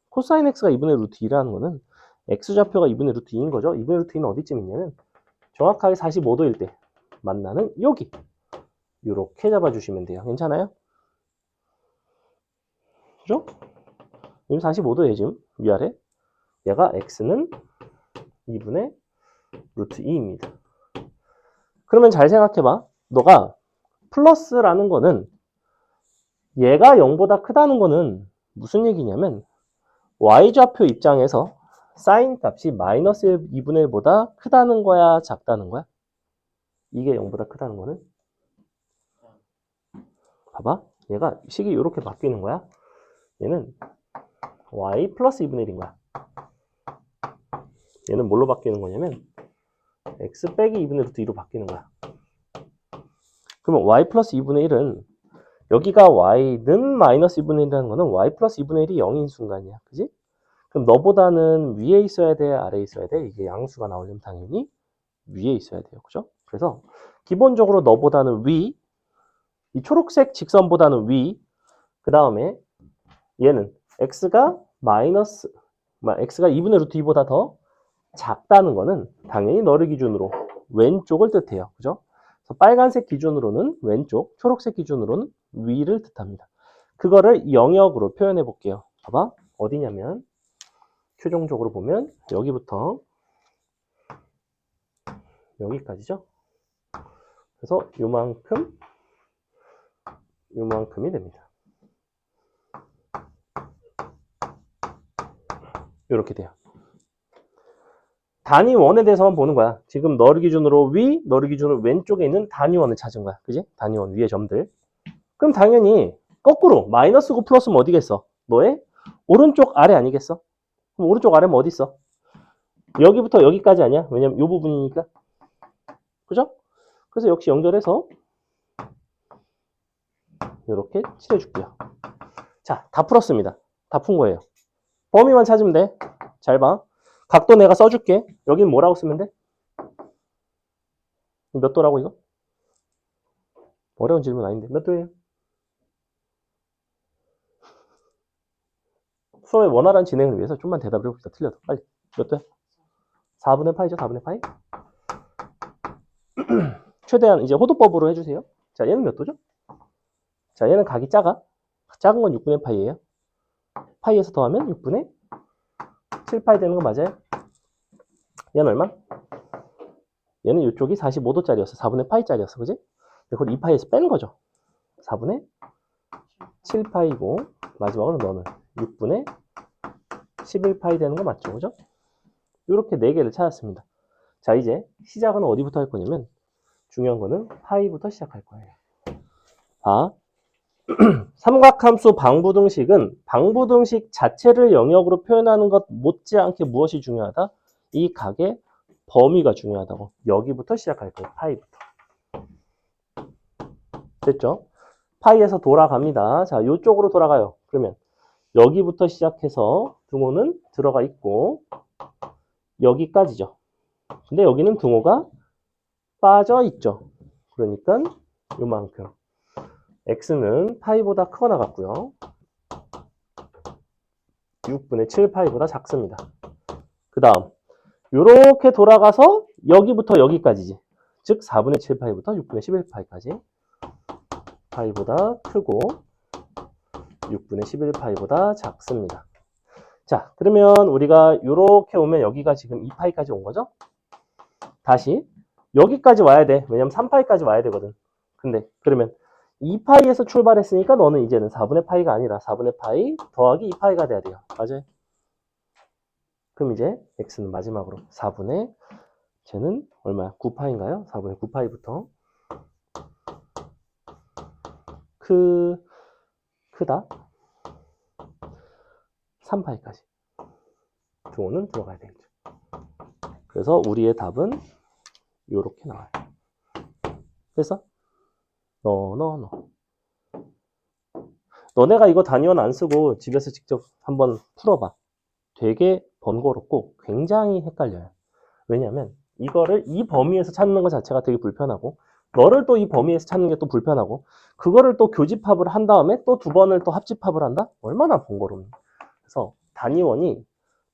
코사인 x가 2분의 루트 2라는 거는 x좌표가 2분의 루트 2인 거죠. 2분의 루트 2는 어디쯤 있냐면 정확하게 45도일 때 만나는 여기. 이렇게 잡아주시면 돼요. 괜찮아요? 그죠? 지금 45도에 지금 위아래. 얘가 x는 2분의 루트 2입니다. 그러면 잘 생각해봐. 너가 플러스라는 거는 얘가 0보다 크다는 거는 무슨 얘기냐면 y좌표 입장에서 사인 값이 마이너스 2분의 1보다 크다는 거야, 작다는 거야? 이게 0보다 크다는 거는? 봐봐. 얘가 식이 이렇게 바뀌는 거야. 얘는 y 플러스 2분의 1인 거야. 얘는 뭘로 바뀌는 거냐면 x 빼기 2분의 루트 2로 바뀌는 거야. 그러면 y 플러스 2분의 1은 여기가 y는 마이너스 2분의 1이라는 거는 y 플러스 2분의 1이 0인 순간이야. 그지? 그럼 너보다는 위에 있어야 돼? 아래에 있어야 돼? 이게 양수가 나오려면 당연히 위에 있어야 돼요. 그죠? 그래서 기본적으로 너보다는 위, 이 초록색 직선보다는 위, 그 다음에 얘는 x가 x가 2분의 루트 2보다 더 작다는 거는 당연히 너를 기준으로 왼쪽을 뜻해요. 그죠? 그래서 빨간색 기준으로는 왼쪽, 초록색 기준으로는 위를 뜻합니다. 그거를 영역으로 표현해 볼게요. 봐봐. 어디냐면 최종적으로 보면 여기부터 여기까지죠. 그래서 요만큼, 요만큼이 됩니다. 이렇게 돼요. 단위원에 대해서만 보는 거야. 지금 너를 기준으로 위, 너를 기준으로 왼쪽에 있는 단위원을 찾은 거야. 그지? 단위원 위에 점들. 그럼 당연히 거꾸로 마이너스고 플러스면 어디겠어? 너의 오른쪽 아래 아니겠어? 그럼 오른쪽 아래면 어디 있어? 여기부터 여기까지 아니야? 왜냐면 이 부분이니까. 그죠? 그래서 역시 연결해서 이렇게 칠해줄게요. 자, 다 풀었습니다. 다 푼 거예요. 범위만 찾으면 돼. 잘 봐. 각도 내가 써줄게. 여긴 뭐라고 쓰면 돼? 몇 도라고 이거? 어려운 질문 아닌데. 몇 도예요? 수업의 원활한 진행을 위해서 좀만 대답을 해봅시다. 틀려도. 빨리. 몇 도야? 4분의 파이죠? 4분의 파이? 최대한 이제 호도법으로 해주세요. 자, 얘는 몇 도죠? 자, 얘는 각이 작아. 작은 건 6분의 파이예요. 파이에서 더하면 6분의 7파이 되는 거 맞아요? 얘는 얼마? 얘는 이쪽이 45도짜리였어. 4분의 파이짜리였어. 그지? 그걸 2파이에서 뺀 거죠. 4분의 7파이고 마지막으로 너는 6분의 11파이 되는 거 맞죠? 그죠? 이렇게 4개를 찾았습니다. 자, 이제 시작은 어디부터 할 거냐면 중요한 거는 파이부터 시작할 거예요. 아, 삼각함수 방부등식은 방부등식 자체를 영역으로 표현하는 것 못지않게 무엇이 중요하다? 이 각의 범위가 중요하다고. 여기부터 시작할 거예요. 파이부터. 됐죠? 파이에서 돌아갑니다. 자, 이쪽으로 돌아가요. 그러면 여기부터 시작해서 등호는 들어가 있고 여기까지죠. 근데 여기는 등호가 빠져 있죠. 그러니까 요만큼. x는 파이보다 크거나 같고요. 6분의 7 파이보다 작습니다. 그 다음 요렇게 돌아가서 여기부터 여기까지지. 즉 4분의 7 파이부터 6분의 11 파이까지. 파이보다 크고 6분의 11 파이보다 작습니다. 자, 그러면 우리가 요렇게 오면 여기가 지금 2파이까지 온 거죠? 다시 여기까지 와야 돼. 왜냐면 3파이까지 와야 되거든. 근데 그러면 2파이에서 출발했으니까 너는 이제는 4분의 파이가 아니라 4분의 파이 더하기 2파이가 돼야 돼요. 맞아요? 그럼 이제 x는 마지막으로 4분의 쟤는 얼마야? 9파인가요? 4분의 9파이부터 크다 3파이까지 조어는 들어가야 되겠죠. 그래서 우리의 답은 이렇게 나와요. 그래서 너네가 이거 단위원 안 쓰고 집에서 직접 한번 풀어봐. 되게 번거롭고 굉장히 헷갈려요. 왜냐면 이거를 이 범위에서 찾는 것 자체가 되게 불편하고 너를 또 이 범위에서 찾는 게 또 불편하고 그거를 또 교집합을 한 다음에 또 두 번을 또 합집합을 한다? 얼마나 번거롭니? 그래서 단위원이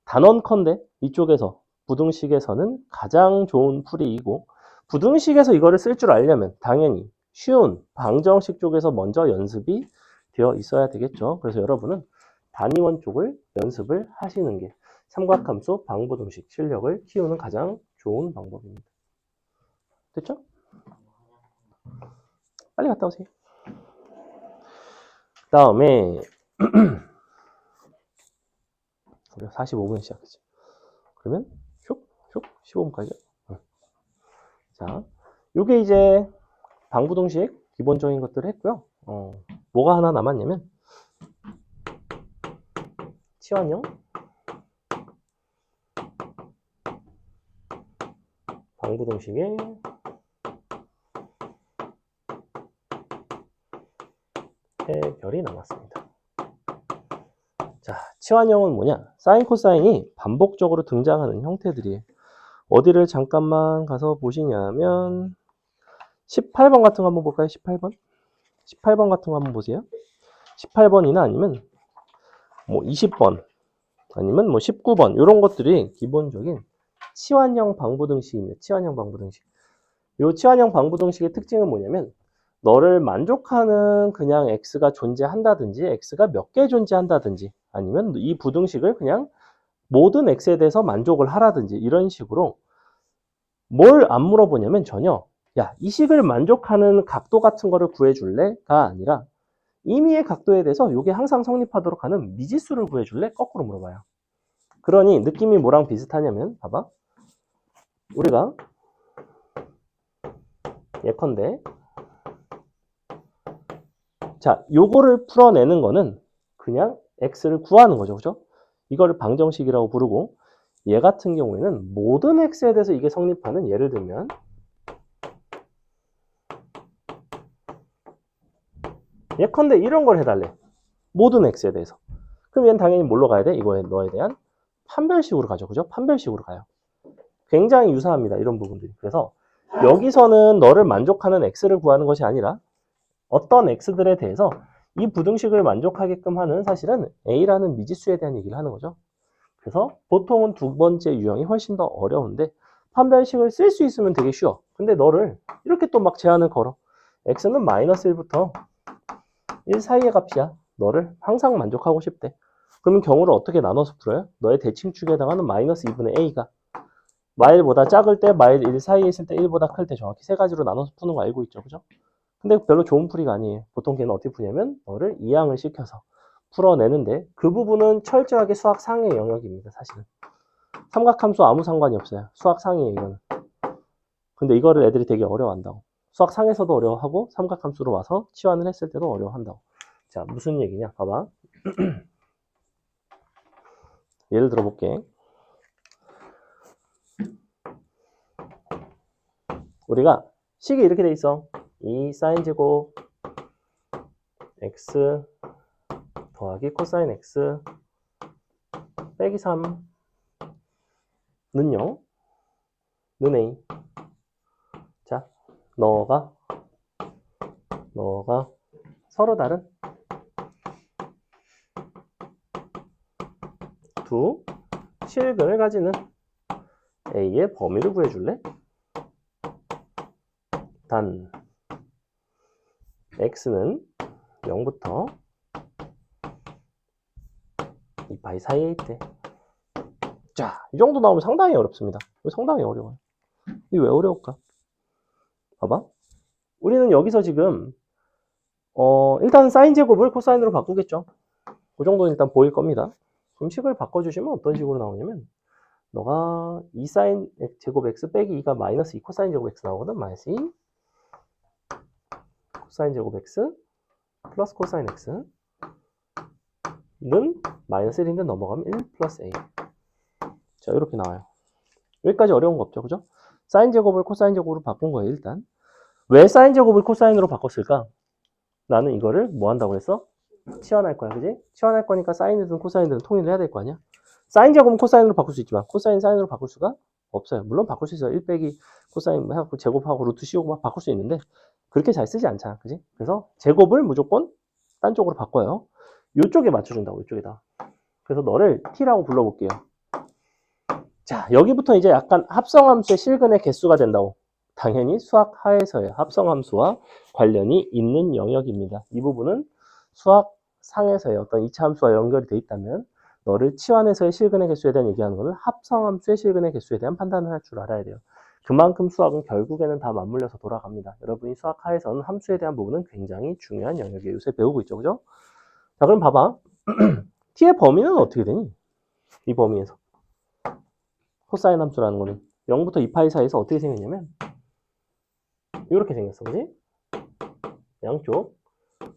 단원컨대 이쪽에서 부등식에서는 가장 좋은 풀이이고 부등식에서 이거를 쓸 줄 알려면 당연히 쉬운 방정식 쪽에서 먼저 연습이 되어 있어야 되겠죠. 그래서 여러분은 단위원 쪽을 연습을 하시는 게 삼각함수 방부등식 실력을 키우는 가장 좋은 방법입니다. 됐죠? 빨리 갔다 오세요. 그 다음에 45분에 시작했지. 그러면 슉 15분까지. 자, 요게 이제 방부등식 기본적인 것들을 했고요. 뭐가 하나 남았냐면 치환형 방부등식의 해결이 남았습니다. 자, 치환형은 뭐냐? 사인, 코사인이 반복적으로 등장하는 형태들이에요. 어디를 잠깐만 가서 보시냐면 18번 같은 거 한번 볼까요? 18번? 18번 같은 거 한번 보세요. 18번이나 아니면 뭐 20번 아니면 뭐 19번 이런 것들이 기본적인 치환형 방부등식입니다. 치환형 방부등식. 이 치환형 방부등식의 특징은 뭐냐면 너를 만족하는 그냥 x가 존재한다든지 x가 몇 개 존재한다든지 아니면 이 부등식을 그냥 모든 x에 대해서 만족을 하라든지 이런 식으로 뭘 안 물어보냐면 전혀 야, 이 식을 만족하는 각도 같은 거를 구해줄래?가 아니라 임의의 각도에 대해서 이게 항상 성립하도록 하는 미지수를 구해줄래? 거꾸로 물어봐요. 그러니 느낌이 뭐랑 비슷하냐면 봐봐. 우리가 예컨대 자, 요거를 풀어내는 거는 그냥 x를 구하는 거죠. 그죠? 이거를 방정식이라고 부르고 얘 같은 경우에는 모든 x에 대해서 이게 성립하는 예를 들면 예컨대 이런 걸 해달래. 모든 x에 대해서. 그럼 얘는 당연히 뭘로 가야 돼? 이거에 너에 대한 판별식으로 가죠. 그죠? 판별식으로 가요. 굉장히 유사합니다. 이런 부분들이. 그래서 여기서는 너를 만족하는 x를 구하는 것이 아니라 어떤 x들에 대해서 이 부등식을 만족하게끔 하는 사실은 a라는 미지수에 대한 얘기를 하는 거죠. 그래서 보통은 두 번째 유형이 훨씬 더 어려운데 판별식을 쓸 수 있으면 되게 쉬워. 근데 너를 이렇게 또 막 제한을 걸어. x는 마이너스 1부터 1 사이의 값이야. 너를 항상 만족하고 싶대. 그러면 경우를 어떻게 나눠서 풀어요? 너의 대칭축에 해당하는 마이너스 2분의 a가 마일보다 작을 때, 마일 1 사이에 있을 때, 1보다 클 때 정확히 세 가지로 나눠서 푸는 거 알고 있죠. 그죠? 근데 별로 좋은 풀이가 아니에요. 보통 걔는 어떻게 푸냐면 너를 이항을 시켜서 풀어내는데 그 부분은 철저하게 수학 상의 영역입니다. 사실은. 삼각함수 아무 상관이 없어요. 수학 상이에요. 이거는. 근데 이거를 애들이 되게 어려워한다고. 수학 상에서도 어려워하고 삼각함수로 와서 치환을 했을 때도 어려워한다고. 자, 무슨 얘기냐? 봐봐. 예를 들어 볼게. 우리가 식이 이렇게 돼 있어. 2 사인 제곱 x 더하기 코사인 x 빼기 3 는요. 는 a. 자, 너가 서로 다른 두 실근을 가지는 A의 범위를 구해줄래? 단 X는 0부터 2파이 사이에 있대. 자, 이 정도 나오면 상당히 어렵습니다. 상당히 어려워요. 이게 왜 어려울까? 봐봐. 우리는 여기서 지금 일단 사인 제곱을 코사인으로 바꾸겠죠. 그 정도는 일단 보일 겁니다. 그럼 식을 바꿔주시면 어떤 식으로 나오냐면 너가 2사인 제곱 x 빼기 2가 마이너스 2 코사인 제곱 x 나오거든. 마이너스 2 코사인 제곱 x 플러스 코사인 x는 마이너스 1인데 넘어가면 1 플러스 a. 자, 이렇게 나와요. 여기까지 어려운 거 없죠, 그죠? 사인 제곱을 코사인 제곱으로 바꾼 거예요. 일단 왜 사인 제곱을 코사인으로 바꿨을까? 나는 이거를 뭐 한다고 했어? 치환할 거야, 그지? 치환할 거니까 사인이든 코사인이든 통일을 해야 될 거 아니야? 사인 제곱은 코사인으로 바꿀 수 있지만 코사인 사인으로 바꿀 수가 없어요. 물론 바꿀 수 있어요. 1 빼기 코사인 해갖고 제곱하고 루트 씌우고 막 바꿀 수 있는데 그렇게 잘 쓰지 않잖아, 그지? 그래서 제곱을 무조건 딴 쪽으로 바꿔요. 이쪽에 맞춰준다고, 이쪽에다. 그래서 너를 t라고 불러볼게요. 자, 여기부터 이제 약간 합성함수의 실근의 개수가 된다고. 당연히 수학 하에서의 합성함수와 관련이 있는 영역입니다. 이 부분은 수학 상에서의 어떤 이차 함수와 연결이 돼 있다면 너를 치환에서의 실근의 개수에 대한 얘기하는 것은 합성함수의 실근의 개수에 대한 판단을 할 줄 알아야 돼요. 그만큼 수학은 결국에는 다 맞물려서 돌아갑니다. 여러분이 수학 하에서는 함수에 대한 부분은 굉장히 중요한 영역이에요. 요새 배우고 있죠, 그죠? 자, 그럼 봐봐. t의 범위는 어떻게 되니? 이 범위에서. 코사인 함수라는 거는 0부터 2파이 사이에서 어떻게 생겼냐면 이렇게 생겼어, 그지? 양쪽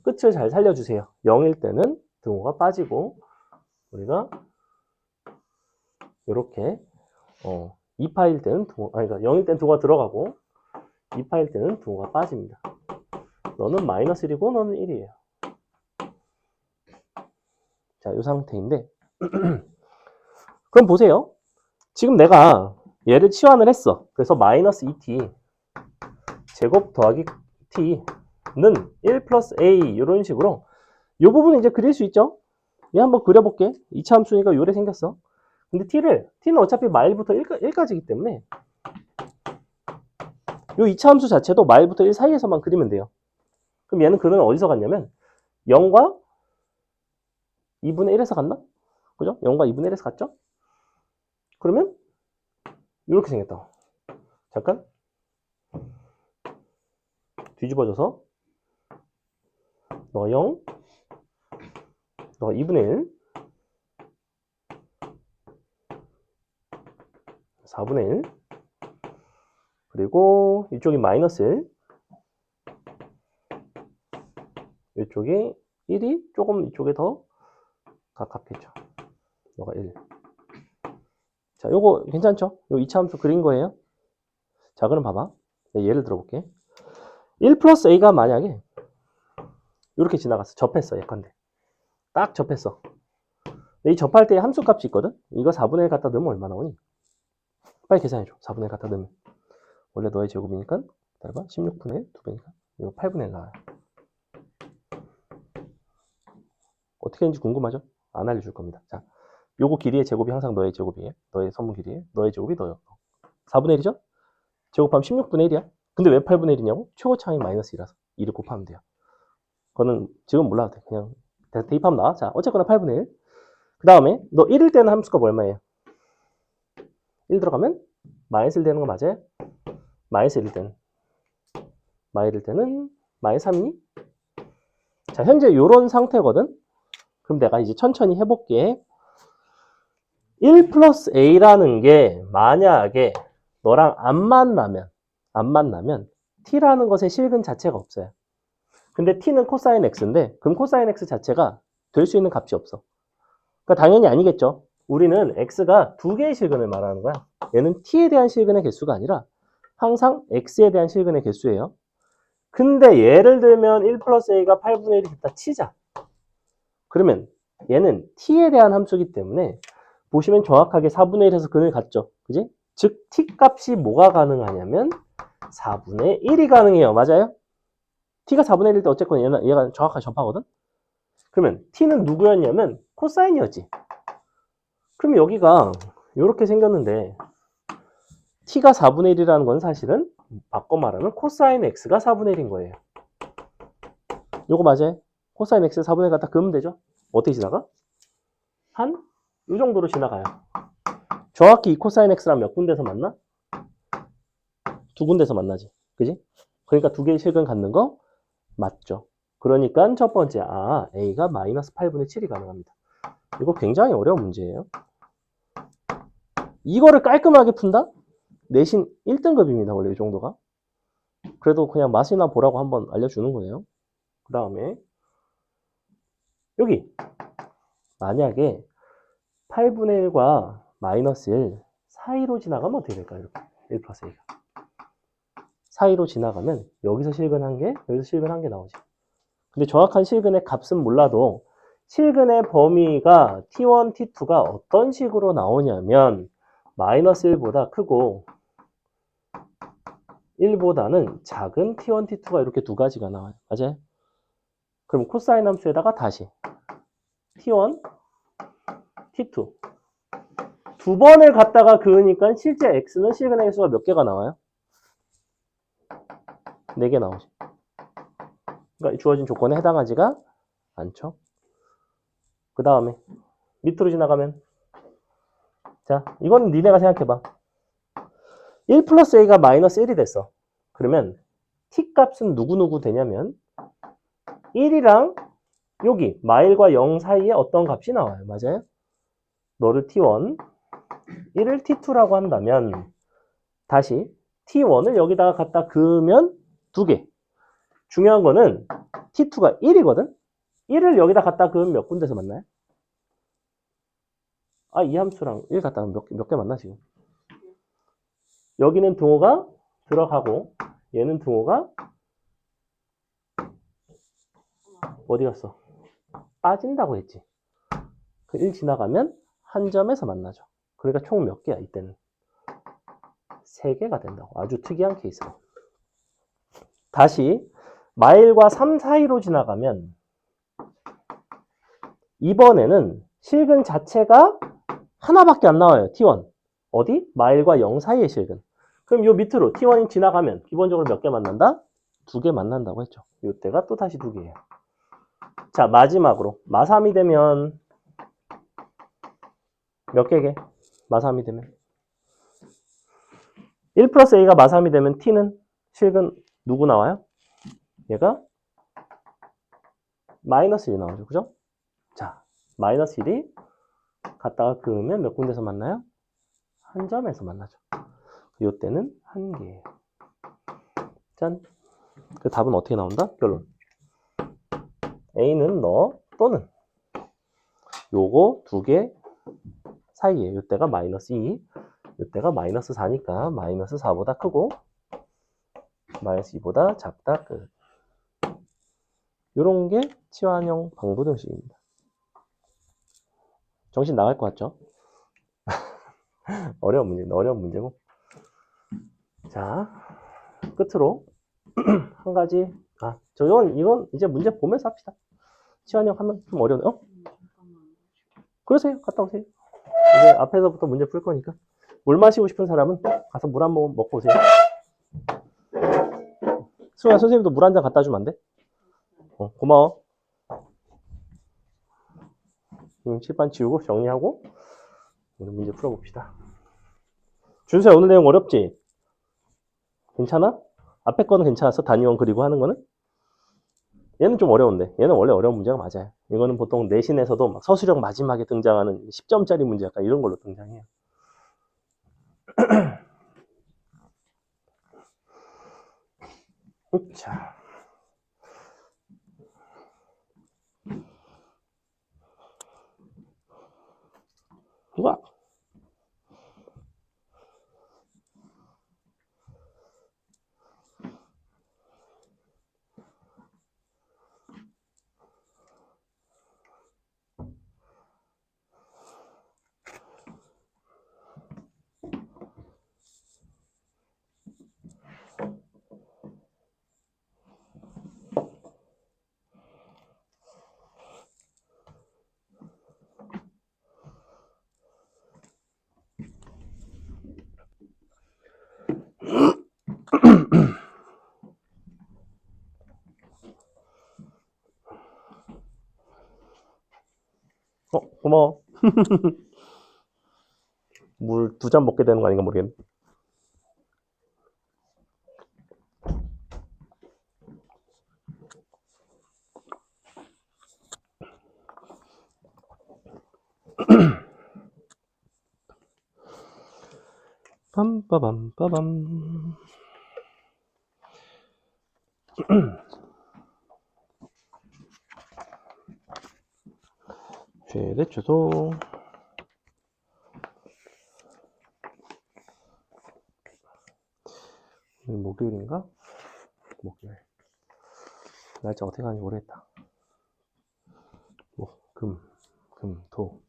끝을 잘 살려주세요. 0일 때는 등호가 빠지고 우리가 이렇게 2파일 때는 그러니까 0일 때는 등호가 들어가고 2파일 때는 등호가 빠집니다. 너는 마이너스 1이고 너는 1이에요. 자, 이 상태인데 그럼 보세요. 지금 내가 얘를 치환을 했어. 그래서 마이너스 2t 제곱 더하기 t는 1 플러스 a 이런 식으로 이 부분은 이제 그릴 수 있죠. 얘 한번 그려볼게. 2차 함수니까 요래 생겼어. 근데 t는 어차피 마일부터 1까지이기 때문에 요 2차 함수 자체도 마일부터 1 사이에서만 그리면 돼요. 그럼 얘는 그는 어디서 갔냐면 0과 2분의 1에서 갔나? 그죠? 0과 2분의 1에서 갔죠? 그러면 이렇게 생겼다. 잠깐 뒤집어져서 너 0, 너 2분의 1, 4분의 1, 그리고 이쪽이 마이너스 1, 이쪽이 1이 조금 이쪽에 더 가깝겠죠. 너가 1. 자, 요거 괜찮죠? 요 2차 함수 그린 거예요. 자, 그럼 봐봐. 네, 예를 들어볼게. 1 플러스 a가 만약에 이렇게 지나갔어. 접했어. 예컨대. 딱 접했어. 근데 이 접할 때 함수 값이 있거든? 이거 4분의 1 갖다 넣으면 얼마 나오니? 빨리 계산해줘. 4분의 1 갖다 넣으면. 원래 너의 제곱이니까, 기다려봐. 16분의 1, 2배니까. 이거 8분의 1 나와요. 어떻게 했는지 궁금하죠? 안 알려줄 겁니다. 자, 요거 길이의 제곱이 항상 너의 제곱이에요. 너의 선분 길이에요. 너의 제곱이 너의 4분의 1이죠? 제곱하면 16분의 1이야. 근데 왜 8분의 1이냐고? 최고차항이 마이너스 2라서 2를 곱하면 돼요. 그거는 지금 몰라도 돼. 그냥 대입하면 나와. 자, 어쨌거나 8분의 1. 그 다음에 너 1일 때는 함수값 얼마예요? 1 들어가면 마이너스 1 되는 거 맞아요? 마이너스 1일 때는 마이너스 3이니? 자, 현재 이런 상태거든? 그럼 내가 이제 천천히 해볼게. 1 플러스 a라는 게 만약에 너랑 안 만나면 t라는 것의 실근 자체가 없어요. 근데 t는 코사인 x인데 그럼 코사인 x 자체가 될 수 있는 값이 없어. 그러니까 당연히 아니겠죠. 우리는 x가 두 개의 실근을 말하는 거야. 얘는 t에 대한 실근의 개수가 아니라 항상 x에 대한 실근의 개수예요. 근데 예를 들면 1 플러스 a가 8분의 1이 됐다 치자. 그러면 얘는 t에 대한 함수이기 때문에 보시면 정확하게 4분의 1에서 근을 갖죠. 그지? 즉 t 값이 뭐가 가능하냐면 4분의 1이 가능해요. 맞아요? t가 4분의 1일 때 어쨌건 얘가 정확하게 접하거든? 그러면 t는 누구였냐면 코사인이었지. 그럼 여기가 이렇게 생겼는데 t가 4분의 1이라는 건 사실은 바꿔 말하면 코사인 x가 4분의 1인 거예요. 요거 맞아요? 코사인 x 4분의 1 갖다 그으면 되죠? 어떻게 지나가? 이 정도로 지나가요. 정확히 이 코사인 x랑 몇 군데서 만나? 두 군데서 만나지. 그지? 그러니까 두 개의 실근 갖는 거 맞죠. 그러니까 첫 번째, a가 마이너스 8분의 7이 가능합니다. 이거 굉장히 어려운 문제예요. 이거를 깔끔하게 푼다? 내신 1등급입니다. 원래 이 정도가. 그래도 그냥 맛이나 보라고 한번 알려주는 거예요. 그 다음에 여기 만약에 8분의 1과 마이너스 1 사이로 지나가면 어떻게 될까요? 이렇게 1 플러스 a가 사이로 지나가면 여기서 실근 1개, 여기서 실근 1개 나오죠. 근데 정확한 실근의 값은 몰라도 실근의 범위가 t1, t2가 어떤 식으로 나오냐면 마이너스 1보다 크고 1보다는 작은 t1, t2가 이렇게 두 가지가 나와요. 맞아요? 그럼 코사인 함수에다가 다시 t1, t2 두 번을 갖다가 그으니까 실제 x는 실근의 개수가 몇 개가 나와요? 4개 나오죠. 그러니까 주어진 조건에 해당하지가 않죠. 그 다음에 밑으로 지나가면 자, 이건 니네가 생각해봐. 1 플러스 a가 마이너스 1이 됐어. 그러면 t 값은 누구누구 되냐면 1이랑 여기 마일과 0 사이에 어떤 값이 나와요. 맞아요? 너를 t1, 1을 t2라고 한다면 다시 t1을 여기다가 갖다 그으면 2개. 중요한 거는 t2가 1이거든? 1을 여기다 갖다 그으면 몇 군데서 만나요? 이 함수랑 1 갖다 그으면 몇 개 만나 지금? 여기는 등호가 들어가고 얘는 등호가 어디 갔어? 빠진다고 했지. 그 1 지나가면 한 점에서 만나죠. 그러니까 총 몇 개야 이때는? 3개가 된다고. 아주 특이한 케이스로. 다시 마일과 3 사이로 지나가면 이번에는 실근 자체가 하나밖에 안 나와요. t1. 어디? 마일과 0 사이의 실근. 그럼 요 밑으로 t1이 지나가면 기본적으로 몇 개 만난다? 2개 만난다고 했죠. 요때가 또 다시 2개예요. 자, 마지막으로 마3이 되면 몇 개게? 마3이 되면 1 플러스 a가 마3이 되면 t는 실근 누구 나와요? 얘가 마이너스 1이 나오죠. 그죠? 자, 마이너스 1이 갖다가 그으면 몇 군데서 만나요? 한 점에서 만나죠. 요때는 한 개예요. 짠. 그 답은 어떻게 나온다? 결론. a는 너 또는 요거 2개 사이에 요때가 마이너스 2, 요때가 마이너스 4니까 마이너스 4보다 크고 마이너스 2보다 작다 끝. 요런 게 치환형 방부등식입니다. 정신 나갈 것 같죠? 어려운 문제고. 자, 끝으로 한 가지. 이건 이제 문제 보면서 합시다. 치환형 하면 좀 어려워요. 그러세요. 갔다 오세요. 이제 앞에서부터 문제 풀 거니까. 물 마시고 싶은 사람은 가서 물 한 모금 먹고 오세요. 수아 선생님도 물 한 잔 갖다 주면 안 돼? 고마워. 칠판 치우고 정리하고 오늘 문제 풀어봅시다. 준수야, 오늘 내용 어렵지? 괜찮아? 앞에 거는 괜찮았어? 단위원 그리고 하는 거는? 얘는 좀 어려운데. 얘는 원래 어려운 문제가 맞아요. 이거는 보통 내신에서도 막 서술형 마지막에 등장하는 10점짜리 문제 약간 이런 걸로 등장해요. 자. 우와. 고마워. 물 2잔 먹게 되는 거 아닌가 모르겠네. 빰빠밤빠밤. 최대 최소. 목요일인가? 목요일. 날짜 어떻게 가는지 모르겠다. 금, 토.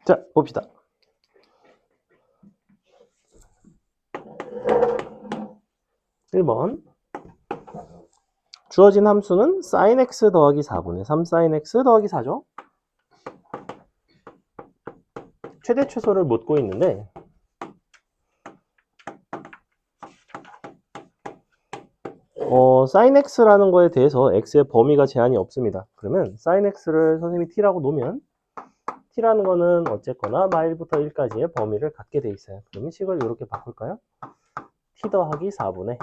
자, 봅시다. 1번. 주어진 함수는 sin x 더하기 4분의 3 sin x 더하기 4죠. 최대 최소를 묻고 있는데 sin x라는 거에 대해서 x의 범위가 제한이 없습니다. 그러면 sin x를 선생님이 t라고 놓으면 t라는 거는 어쨌거나 마일부터 1까지의 범위를 갖게 돼 있어요. 그러면 식을 이렇게 바꿀까요? t 더하기 4분의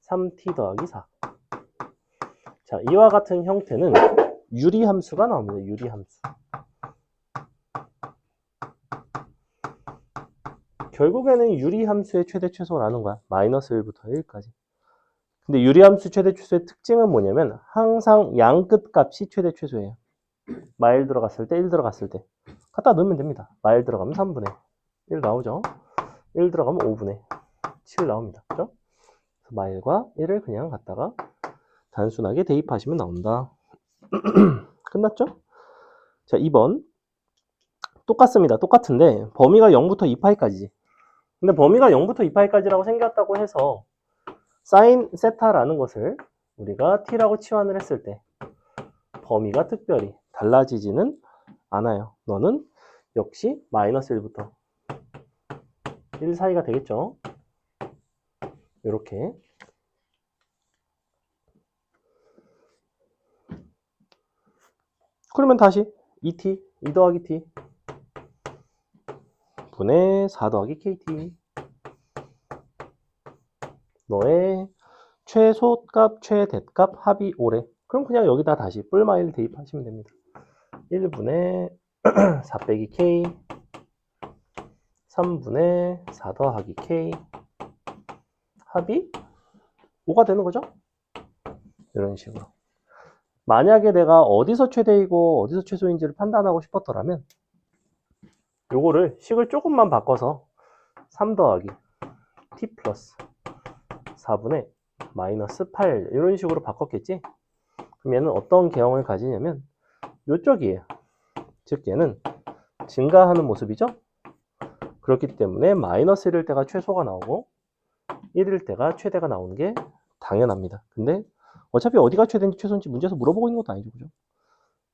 3t 더하기 4. 자, 이와 같은 형태는 유리함수가 나옵니다. 유리함수. 결국에는 유리함수의 최대 최소라는 거야. 마이너스 1부터 1까지. 근데 유리함수 최대 최소의 특징은 뭐냐면 항상 양 끝 값이 최대 최소예요. 마일 들어갔을 때 1 들어갔을 때 갖다 넣으면 됩니다. 마일 들어가면 3분의 1 나오죠. 1 들어가면 5분의 7 나옵니다. 그죠? 마일과 1을 그냥 갖다가 단순하게 대입하시면 나온다. 끝났죠? 자, 2번. 똑같습니다. 똑같은데 범위가 0부터 2파이까지지. 근데 범위가 0부터 2파이까지라고 생겼다고 해서 사인 세타라는 것을 우리가 t라고 치환을 했을 때 범위가 특별히 달라지지는 않아요. 너는 역시 마이너스 1부터 1 사이가 되겠죠. 이렇게. 그러면 다시 2t, 2 더하기 t 분의 4 더하기 kt. 너의 최소값, 최대값 합이 5래. 그럼 그냥 여기다 다시 뿔마일 대입하시면 됩니다. 1분의 4 빼기 k 3분의 4 더하기 k 합이 5가 되는 거죠? 이런 식으로. 만약에 내가 어디서 최대이고 어디서 최소인지를 판단하고 싶었더라면 요거를 식을 조금만 바꿔서 3 더하기 t 플러스 4분의 마이너스 8 이런 식으로 바꿨겠지? 그럼 얘는 어떤 개형을 가지냐면 요쪽이에요. 즉 얘는 증가하는 모습이죠? 그렇기 때문에 마이너스 1일 때가 최소가 나오고 1일 때가 최대가 나오는 게 당연합니다. 근데 어차피 어디가 최대인지 최소인지 문제에서 물어보고 있는 것도 아니죠. 그죠?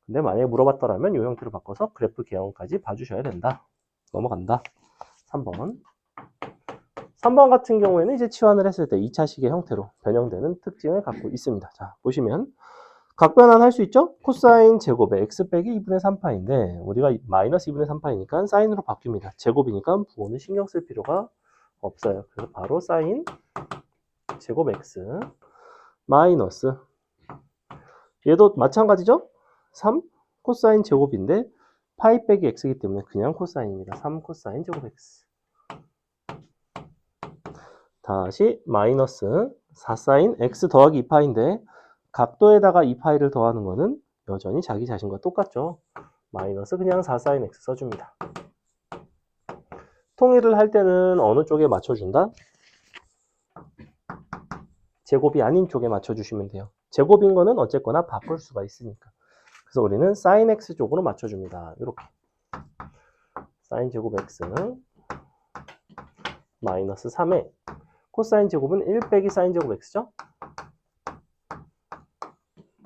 근데 만약에 물어봤더라면 이 형태로 바꿔서 그래프 개형까지 봐주셔야 된다. 넘어간다. 3번. 3번 같은 경우에는 이제 치환을 했을 때 2차식의 형태로 변형되는 특징을 갖고 있습니다. 자, 보시면 각변환 할 수 있죠? 코사인 제곱에 x 빼기 2분의 3파인데 우리가 마이너스 2분의 3파이니까 사인으로 바뀝니다. 제곱이니까 부호는 신경 쓸 필요가 없어요. 그래서 바로 사인 제곱 x 마이너스 얘도 마찬가지죠? 3 코사인 제곱인데 파이 빼기 x이기 때문에 그냥 코사인입니다. 3 코사인 제곱 x 다시 마이너스 4사인 x 더하기 2파인데 각도에다가 2파이를 더하는 거는 여전히 자기 자신과 똑같죠. 마이너스 그냥 4사인 x 써줍니다. 통일을 할 때는 어느 쪽에 맞춰준다? 제곱이 아닌 쪽에 맞춰주시면 돼요. 제곱인 거는 어쨌거나 바꿀 수가 있으니까. 그래서 우리는 sin x 쪽으로 맞춰줍니다. 이렇게. sin 제곱 x는 마이너스 3에 코사인 제곱은 1 빼기 사인 제곱 x죠?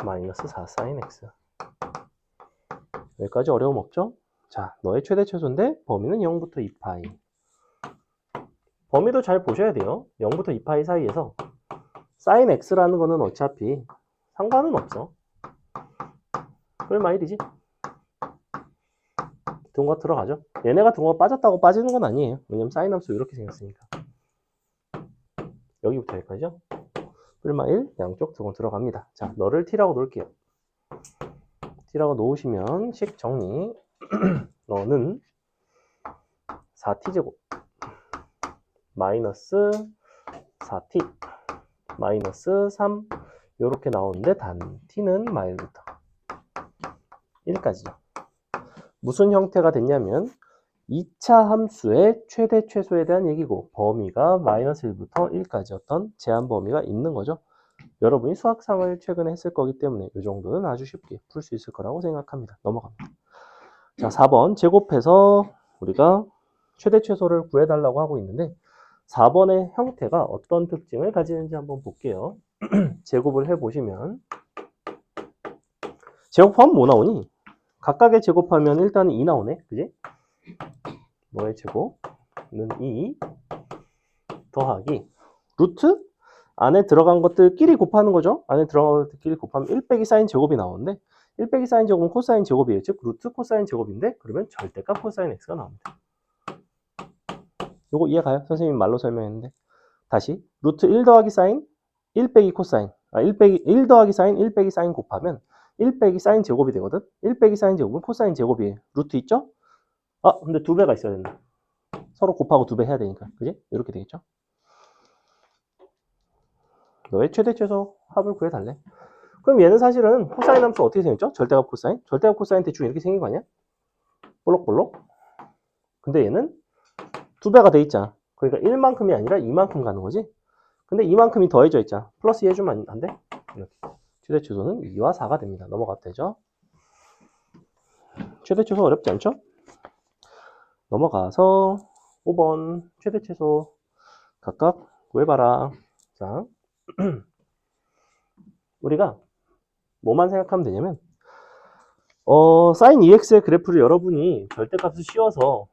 마이너스 4 사인 x. 여기까지 어려움 없죠? 자, 너의 최대 최소인데 범위는 0부터 2파이. 범위도 잘 보셔야 돼요. 0부터 2파이 사이에서 사인 x라는 거는 어차피 상관은 없어. 얼마 1이지? 등호가 들어가죠. 얘네가 등호가 빠졌다고 빠지는 건 아니에요. 왜냐면 사인 함수 이렇게 생겼으니까. 여기부터 여기까지죠. 얼마 1 양쪽 등호 들어갑니다. 자, 너를 t라고 놓을게요. t라고 놓으시면 식 정리. 너는 4t제곱 마이너스 4t 마이너스 3 이렇게 나오는데 단 t는 마일부터 1까지죠. 무슨 형태가 됐냐면 2차 함수의 최대 최소에 대한 얘기고 범위가 마이너스 1부터 1까지였던 제한 범위가 있는 거죠. 여러분이 수학상을 최근에 했을 거기 때문에 이 정도는 아주 쉽게 풀 수 있을 거라고 생각합니다. 넘어갑니다. 자, 4번 제곱해서 우리가 최대 최소를 구해달라고 하고 있는데 4번의 형태가 어떤 특징을 가지는지 한번 볼게요. 제곱을 해보시면 제곱하면 뭐 나오니? 각각의 제곱하면 일단은 2 나오네. 그지? 뭐의 제곱은 2 더하기 루트 안에 들어간 것들끼리 곱하는 거죠. 안에 들어간 것들끼리 곱하면 1 빼기 사인 제곱이 나오는데 1 빼기 사인 제곱은 코사인 제곱이에요. 즉 루트 코사인 제곱인데 그러면 절대값 코사인 x가 나옵니다. 요거 이해 가요? 선생님이 말로 설명했는데 다시 루트 1 더하기 사인 1 빼기 코사인 1 더하기 사인 1 빼기 사인 곱하면 1 빼기 사인 제곱이 되거든. 1 빼기 사인 제곱은 코사인 제곱이에요. 루트 있죠? 아 근데 2배가 있어야 된다. 서로 곱하고 2배 해야 되니까 그지? 이렇게 되겠죠? 너의 최대 최소 합을 구해달래. 그럼 얘는 사실은 코사인 함수 어떻게 생겼죠? 절대값 코사인? 절대값 코사인 대충 이렇게 생긴 거 아니야? 볼록볼록. 근데 얘는 2배가 돼 있잖아. 그러니까 1만큼이 아니라 2만큼 가는 거지. 근데 2만큼이 더해져 있잖아. 플러스 2 해주면 안 돼? 이렇게. 최대 최소는 2와 4가 됩니다. 넘어가도 되죠? 최대 최소 어렵지 않죠? 넘어가서 5번 최대 최소 각각 구해봐라. 자, 우리가 뭐만 생각하면 되냐면 sin 2x의 그래프를 여러분이 절대값을 씌워서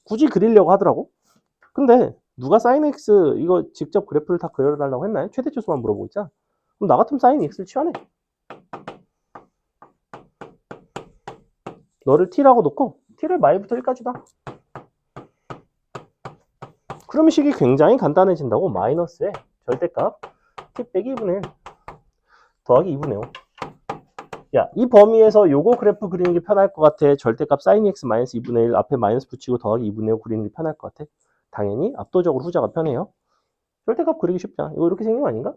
굳이 그리려고 하더라고. 근데 누가 sin x 이거 직접 그래프를 다 그려달라고 했나요? 최대 최소만 물어보고 있잖아. 그럼 나 같으면 sin x를 치환해. 너를 t라고 놓고 t를 마일부터 1까지 다. 그러면 식이 굉장히 간단해진다고. 마이너스에 절대값 t 빼기 2분의 1 더하기 2분의 5. 야, 이 범위에서 요거 그래프 그리는 게 편할 것 같아? 절대값 sin x 마이너스 2분의 1 앞에 마이너스 붙이고 더하기 2분의 5 그리는 게 편할 것 같아? 당연히 압도적으로 후자가 편해요. 절대값 그리기 쉽잖아. 이거 이렇게 생긴 거 아닌가?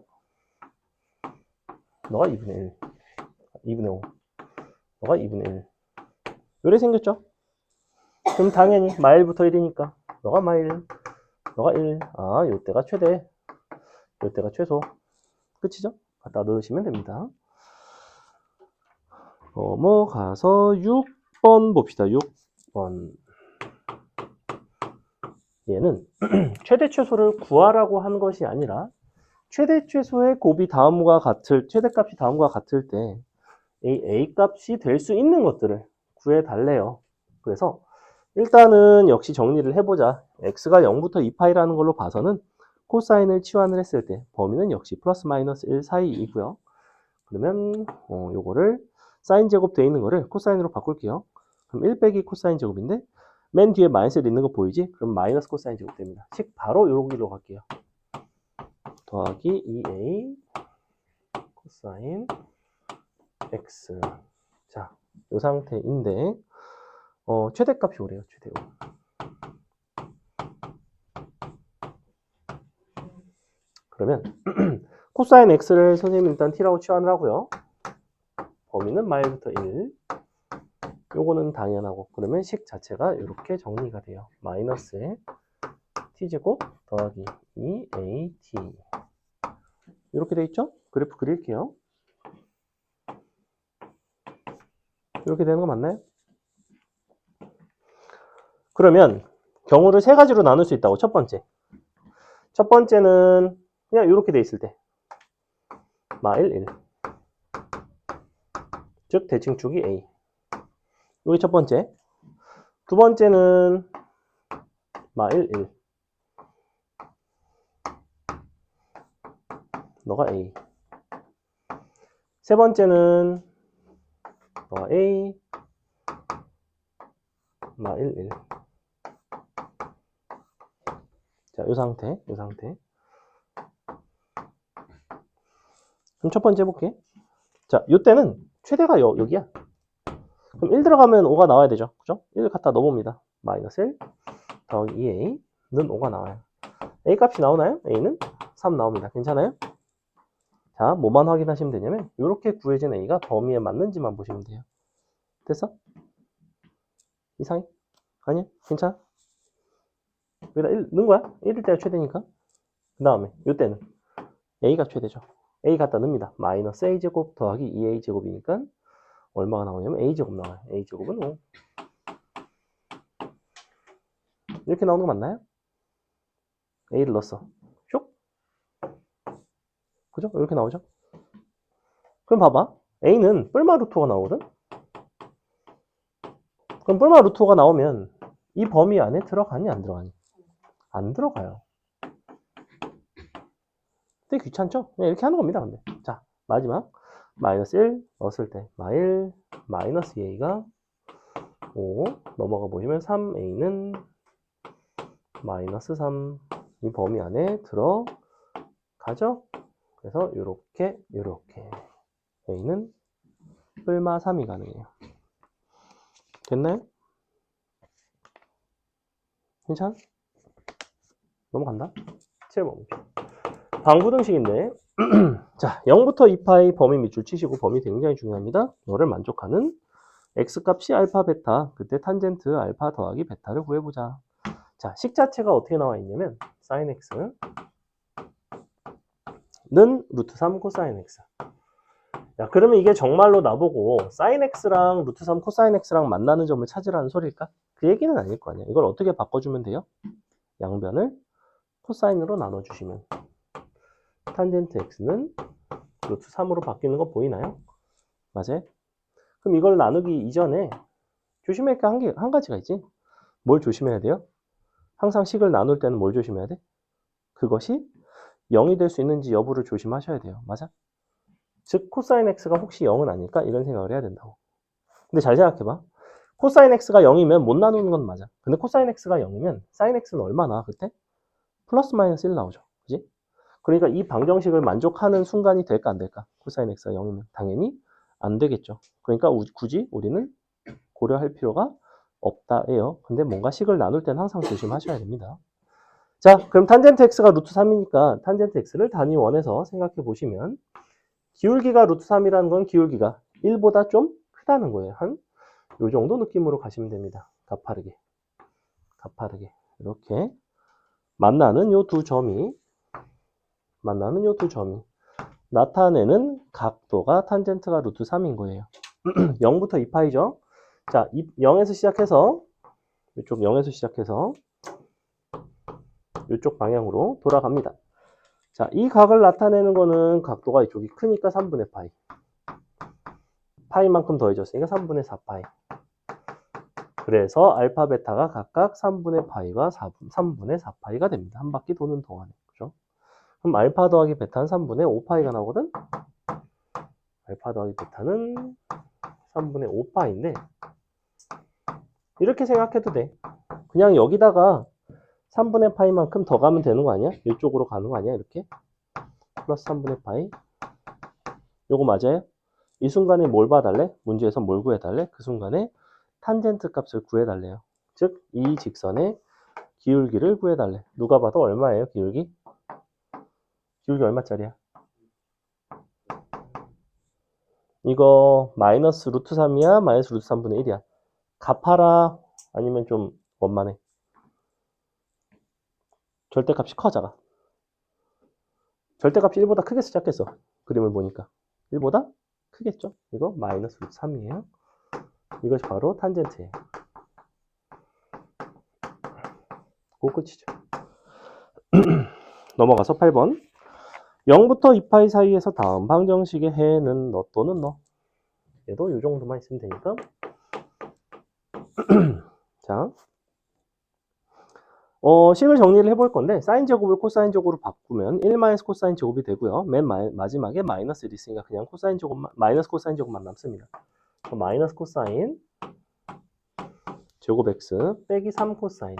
너가 2분의 1, 2분의 5, 너가 2분의 1. 요래 생겼죠? 그럼 당연히 마일부터 1이니까 너가 마일, 너가 1. 아, 요때가 최대, 요때가 최소. 끝이죠? 갖다 넣으시면 됩니다. 넘어가서 6번 봅시다. 6번. 얘는 최대 최소를 구하라고 한 것이 아니라 최대 최소의 곱이 다음과 같을, 최대값이 다음과 같을 때 A 값이 될 수 있는 것들을 구해달래요. 그래서 일단은 역시 정리를 해보자. x가 0부터 2파이라는 걸로 봐서는 코사인을 치환을 했을 때 범위는 역시 플러스 마이너스 1 사이이고요. 그러면 요거를 사인 제곱 되어 있는 거를 코사인으로 바꿀게요. 그럼 1 빼기 코사인 제곱인데 맨 뒤에 마이너스 1 있는 거 보이지? 그럼 마이너스 코사인 제곱 됩니다. 식 바로 여기로 갈게요. 더하기 2a 코사인 x. 자, 이 상태인데 최대값이 오래요. 최대값. 그러면 코사인 x를 선생님이 일단 t라고 치환을 하고요. 범위는 마일부터 1. 요거는 당연하고, 그러면 식 자체가 이렇게 정리가 돼요. 마이너스에 t제곱 더하기 2at. 이렇게 돼 있죠? 그래프 그릴게요. 이렇게 되는 거 맞나요? 그러면 경우를 세 가지로 나눌 수 있다고. 첫 번째는 그냥 이렇게 돼 있을 때 마일 1, 즉 대칭축이 A. 이게 첫 번째. 두 번째는 마일 1, 너가 A. 세 번째는 너가 A, 마일 1. 자, 이 상태. 그럼 첫 번째 해볼게. 자, 이때는 최대가 여기야. 그럼 1 들어가면 5가 나와야 되죠. 그죠? 1 갖다 넣어봅니다. 마이너스 1 더하기 2a는 5가 나와요. a 값이 나오나요? a는 3 나옵니다. 괜찮아요? 자, 뭐만 확인하시면 되냐면 이렇게 구해진 a가 범위에 맞는지만 보시면 돼요. 됐어? 이상해? 아니야? 괜찮아? 여기다 1 넣은 거야? 1일 때가 최대니까. 그 다음에 이때는 a가 최대죠. a 갖다 넣습니다. 마이너스 a제곱 더하기 2a제곱이니까 얼마가 나오냐면 a제곱 나와요. a제곱은 5. 이렇게 나오는 거 맞나요? a를 넣었어. 쇽? 그죠? 이렇게 나오죠? 그럼 봐봐. a는 뿔마 루트 5가 나오거든? 그럼 뿔마 루트 5가 나오면 이 범위 안에 들어가니 안 들어가니? 안 들어가요. 되게 귀찮죠? 그냥 이렇게 하는 겁니다. 근데 자, 마지막 마이너스 1 넣었을 때 마이너스 2a가 5 넘어가 보시면 3a는 마이너스 3 이 범위 안에 들어가죠? 그래서 요렇게 a는 뿔마 3이 가능해요. 됐나요? 괜찮아? 넘어간다. 7번 방부등식인데 자, 0부터 2파이 범위 밑줄 치시고, 범위 굉장히 중요합니다. 이거를 만족하는 x값이 알파 베타, 그때 탄젠트 알파 더하기 베타를 구해보자. 자, 식 자체가 어떻게 나와 있냐면 sin x는 루트 3 코사인 x. 야, 그러면 이게 정말로 나보고 sin x랑 루트 3 코사인 x랑 만나는 점을 찾으라는 소리일까? 그 얘기는 아닐 거 아니야. 이걸 어떻게 바꿔주면 돼요? 양변을 코사인으로 나눠주시면 탄젠트 x는 루트 3으로 바뀌는 거 보이나요? 맞아요? 그럼 이걸 나누기 이전에 조심해야 할 게 한 가지가 있지. 뭘 조심해야 돼요? 항상 식을 나눌 때는 뭘 조심해야 돼? 그것이 0이 될 수 있는지 여부를 조심하셔야 돼요. 맞아? 즉 코사인 x가 혹시 0은 아닐까? 이런 생각을 해야 된다고. 근데 잘 생각해봐. 코사인 x가 0이면 못 나누는 건 맞아. 근데 코사인 x가 0이면 사인 x는 얼마 나와 그때? 플러스 마이너스 1 나오죠. 그지? 그러니까 이 방정식을 만족하는 순간이 될까 안 될까? 코사인 x가 0이면 당연히 안 되겠죠. 그러니까 굳이 우리는 고려할 필요가 없다예요. 근데 뭔가 식을 나눌 때는 항상 조심하셔야 됩니다. 자, 그럼 탄젠트 x가 루트 3이니까 탄젠트 x를 단위 원에서 생각해 보시면 기울기가 루트 3이라는 건 기울기가 1보다 좀 크다는 거예요. 한 요 정도 느낌으로 가시면 됩니다. 가파르게 이렇게 만나는 요 두 점이 나타내는 각도가 탄젠트가 루트 3인 거예요. 0부터 2파이죠. 자, 0에서 시작해서 이쪽 0에서 시작해서 이쪽 방향으로 돌아갑니다. 자, 이 각을 나타내는 거는 각도가 이쪽이 크니까 3분의 파이. 파이만큼 더해졌으니까 3분의 4파이. 그래서 알파 베타가 각각 3분의 파이와 3분의 4파이가 됩니다. 한 바퀴 도는 동안에. 그죠? 그럼 알파 더하기 베타는 3분의 5파이가 나오거든? 알파 더하기 베타는 3분의 5파인데 이렇게 생각해도 돼. 그냥 여기다가 3분의 파이만큼 더 가면 되는 거 아니야? 이쪽으로 가는 거 아니야? 이렇게 플러스 3분의 파이. 요거 맞아요? 이 순간에 뭘 봐달래? 문제에서 뭘 구해달래? 그 순간에 탄젠트 값을 구해달래요. 즉 이 직선의 기울기를 구해달래. 누가 봐도 얼마예요? 기울기? 기울기 얼마짜리야? 이거 마이너스 루트 3이야? 마이너스 루트 3분의 1이야? 갚아라? 아니면 좀 원만해? 절대값이 커, 작아? 절대값이 1보다 크겠어, 작겠어? 그림을 보니까 1보다 크겠죠? 이거 마이너스 루트 3이에요. 이것이 바로 탄젠트예요. 그거 끝이죠. 넘어가서 8번. 0부터 2파이 사이에서 다음 방정식의 해는 너 또는 너. 얘도 이 정도만 있으면 되니까. 자, 식을 정리를 해볼 건데 사인 제곱을 코사인 제곱으로 바꾸면 1 마이너스 코사인 제곱이 되고요. 맨 마지막에 마이너스 1이 있으니까 그냥 코사인 제곱만, 마이너스 코사인 제곱만 남습니다. 마이너스 코사인 제곱 x 빼기 3 코사인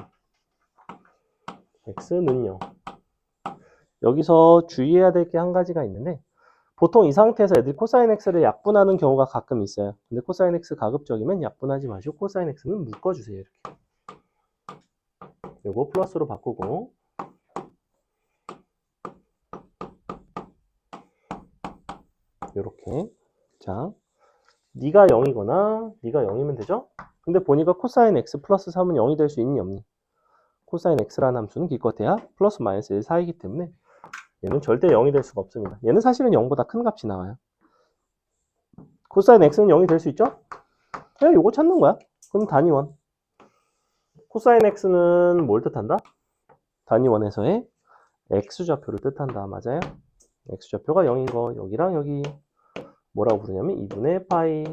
x는요. 여기서 주의해야 될 게 한 가지가 있는데 보통 이 상태에서 애들이 코사인 x를 약분하는 경우가 가끔 있어요. 근데 코사인 x 가급적이면 약분하지 마시고 코사인 x는 묶어주세요. 이렇게. 요거 플러스로 바꾸고 요렇게. 자, 네가 0이거나 네가 0이면 되죠? 근데 보니까 코사인 x 플러스 3은 0이 될 수 있니 없니? 코사인 x라는 함수는 기껏해야 플러스 마이너스 1 사이기 때문에 얘는 절대 0이 될 수가 없습니다. 얘는 사실은 0보다 큰 값이 나와요. 코사인 x는 0이 될 수 있죠? 그냥 요거 찾는 거야. 그럼 단위원. 코사인 x는 뭘 뜻한다? 단위원에서의 x좌표를 뜻한다. 맞아요? x좌표가 0인 거 여기랑 여기 뭐라고 부르냐면 2분의 파이,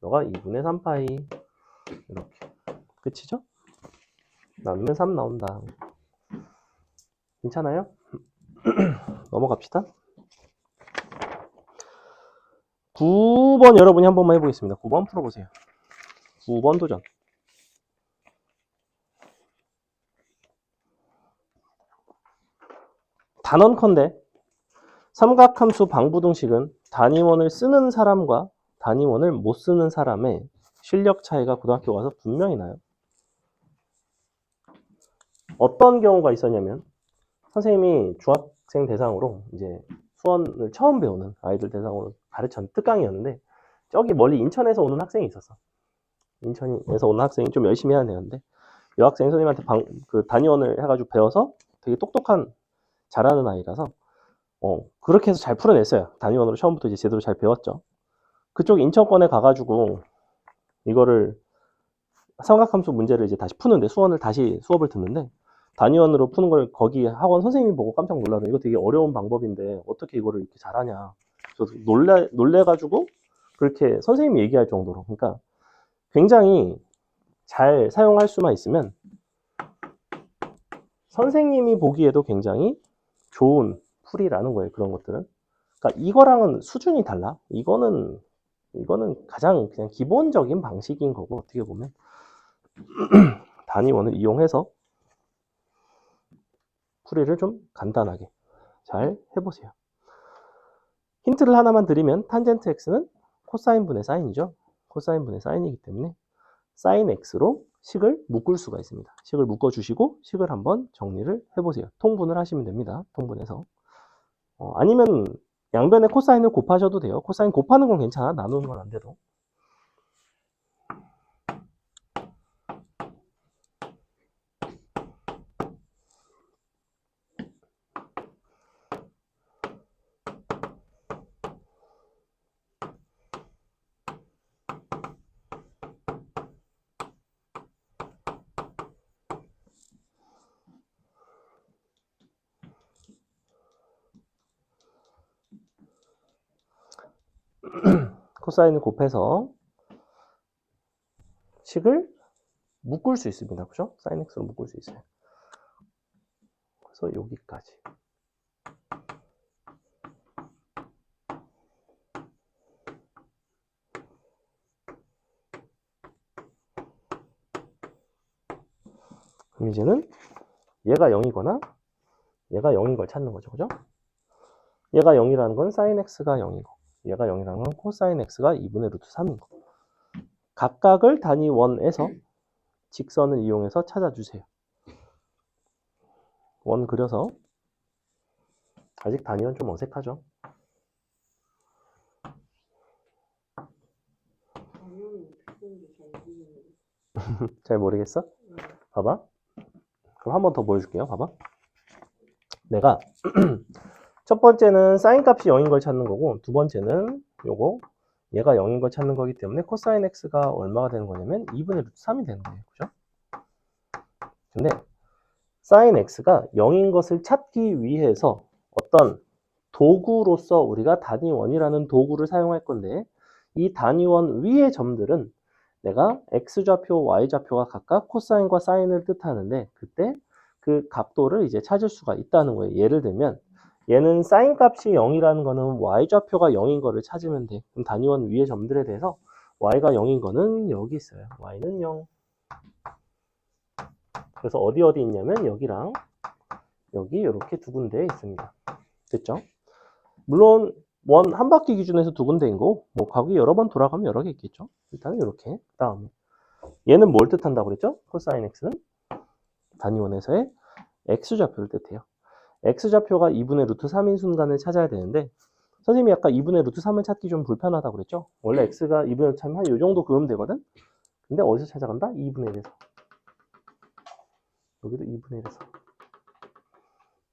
너가 2분의 3파이 이렇게. 끝이죠? 나누면 3 나온다. 괜찮아요? 넘어갑시다. 9번 여러분이 한 번만 해보겠습니다. 9번 풀어보세요. 9번 도전. 단언컨대 삼각함수 방부등식은 단위원을 쓰는 사람과 단위원을 못 쓰는 사람의 실력 차이가 고등학교 가서 분명히 나요. 어떤 경우가 있었냐면 선생님이 중학생 대상으로 이제 수원을 처음 배우는 아이들 대상으로 가르쳤는 특강이었는데 저기 멀리 인천에서 오는 학생이 있었어. 인천에서 오는 학생이 좀 열심히 해야 되는데 이 학생이 선생님한테 그 단위원을 해가지고 배워서 되게 똑똑한 잘하는 아이라서 그렇게 해서 잘 풀어냈어요. 단위원으로 처음부터 이제 제대로 잘 배웠죠. 그쪽 인천권에 가가지고 이거를 삼각함수 문제를 이제 다시 푸는데 수원을 다시 수업을 듣는데 단위원으로 푸는 걸 거기 학원 선생님이 보고 깜짝 놀라서 이거 되게 어려운 방법인데 어떻게 이거를 이렇게 잘하냐. 그래서 놀래가지고 그렇게 선생님이 얘기할 정도로. 그러니까 굉장히 잘 사용할 수만 있으면 선생님이 보기에도 굉장히 좋은 풀이라는 거예요. 그런 것들은. 그러니까 이거랑은 수준이 달라. 이거는 가장 그냥 기본적인 방식인 거고 어떻게 보면 단위원을 이용해서 풀이를 좀 간단하게 잘 해보세요. 힌트를 하나만 드리면 탄젠트 x는 코사인 분의 사인이죠. 코사인 분의 사인이기 때문에 사인 x로 식을 묶을 수가 있습니다. 식을 묶어주시고 식을 한번 정리를 해보세요. 통분을 하시면 됩니다. 통분해서. 아니면 양변에 코사인을 곱하셔도 돼요. 코사인 곱하는 건 괜찮아. 나누는 건 안 돼도. 코사인을 곱해서 식을 묶을 수 있습니다. 그죠? 사인 x로 묶을 수 있어요. 그래서 여기까지. 그럼 이제는 얘가 0이거나 얘가 0인 걸 찾는 거죠. 그죠? 얘가 0이라는 건 사인 x가 0이고 얘가 0이라는 건 코사인 x가 2분의 루트 3이고 각각을 단위 원에서 직선을 이용해서 찾아주세요. 원 그려서 아직 단위원 좀 어색하죠? 잘 모르겠어? 봐봐. 그럼 한 번 더 보여줄게요. 봐봐. 내가 첫 번째는 사인 값이 0인 걸 찾는 거고, 두 번째는 요거 얘가 0인 걸 찾는 거기 때문에 코사인 x가 얼마가 되는 거냐면 2분의 루트 3이 되는 거예요. 그죠? 근데 사인 x가 0인 것을 찾기 위해서 어떤 도구로서 우리가 단위원이라는 도구를 사용할 건데, 이 단위원 위의 점들은 내가 x좌표, y좌표가 각각 코사인과 사인을 뜻하는데, 그때 그 각도를 이제 찾을 수가 있다는 거예요. 예를 들면 얘는 사인 값이 0이라는 거는 y좌표가 0인 거를 찾으면 돼. 그럼 단위원 위의 점들에 대해서 y가 0인 거는 여기 있어요. y는 0. 그래서 어디 있냐면 여기랑 여기 이렇게 두 군데에 있습니다. 됐죠? 물론 한 바퀴 기준에서 두 군데인 거고, 뭐 가격이 여러 번 돌아가면 여러 개 있겠죠. 일단은 이렇게. 그다음에 얘는 뭘 뜻한다고 그랬죠? 코사인 x는 단위원에서의 x좌표를 뜻해요. x좌표가 2분의 루트 3인 순간을 찾아야 되는데, 선생님이 아까 2분의 루트 3을 찾기 좀 불편하다고 그랬죠? 원래 x가 2분의 루트 3이 한 이 정도 그으면 되거든? 근데 어디서 찾아간다? 2분의 1에서. 여기도 2분의 1에서.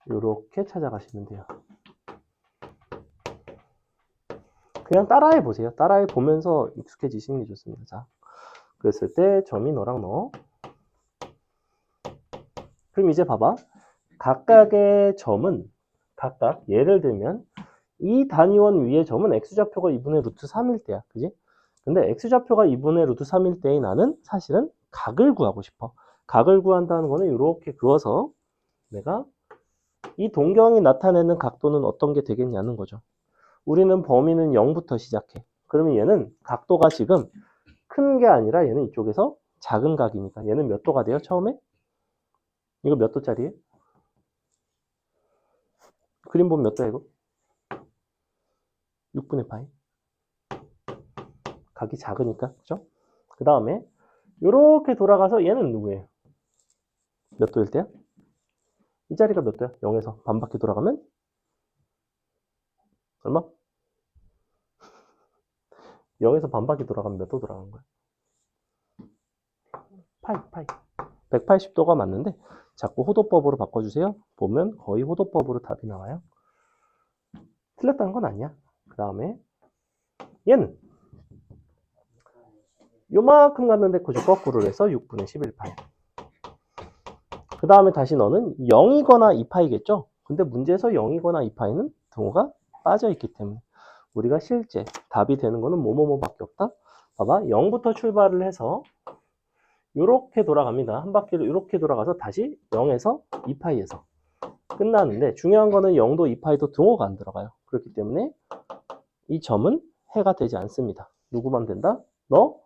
이렇게 찾아가시면 돼요. 그냥 따라해 보세요. 따라해 보면서 익숙해지시는 게 좋습니다. 자, 그랬을 때 점이 너랑 너. 그럼 이제 봐봐. 각각의 점은 각각 예를 들면 이 단위원 위의 점은 x좌표가 2분의 루트 3일 때야. 그지? 근데 x좌표가 2분의 루트 3일 때의 나는 사실은 각을 구하고 싶어. 각을 구한다는 거는 이렇게 그어서 내가 이 동경이 나타내는 각도는 어떤 게 되겠냐는 거죠. 우리는 범위는 0부터 시작해. 그러면 얘는 각도가 지금 큰 게 아니라 얘는 이쪽에서 작은 각이니까 얘는 몇 도가 돼요? 처음에? 이거 몇 도짜리예요? 그림 보면 몇 도야 이거? 6분의 파이. 각이 작으니까. 그죠? 그 다음에 이렇게 돌아가서 얘는 누구예요? 몇 도일 때야? 이 자리가 몇 도야? 0에서 반바퀴 돌아가면? 얼마? 0에서 반바퀴 돌아가면 몇 도 돌아가는 거야? 파이. 180도가 맞는데 자꾸 호도법으로 바꿔주세요. 보면 거의 호도법으로 답이 나와요. 틀렸다는 건 아니야. 그 다음에 얘는 요만큼 갔는데 그저 거꾸로 해서 6분의 11파이. 그 다음에 다시 너는 0이거나 2파이겠죠? 근데 문제에서 0이거나 2파이는 등호가 빠져있기 때문에 우리가 실제 답이 되는 거는 뭐뭐뭐밖에 없다. 봐봐, 0부터 출발을 해서 이렇게 돌아갑니다. 한 바퀴를 이렇게 돌아가서 다시 0에서 2파이에서 끝나는데, 중요한 거는 0도 2파이도 등호가 안 들어가요. 그렇기 때문에 이 점은 해가 되지 않습니다. 누구만 된다? 너.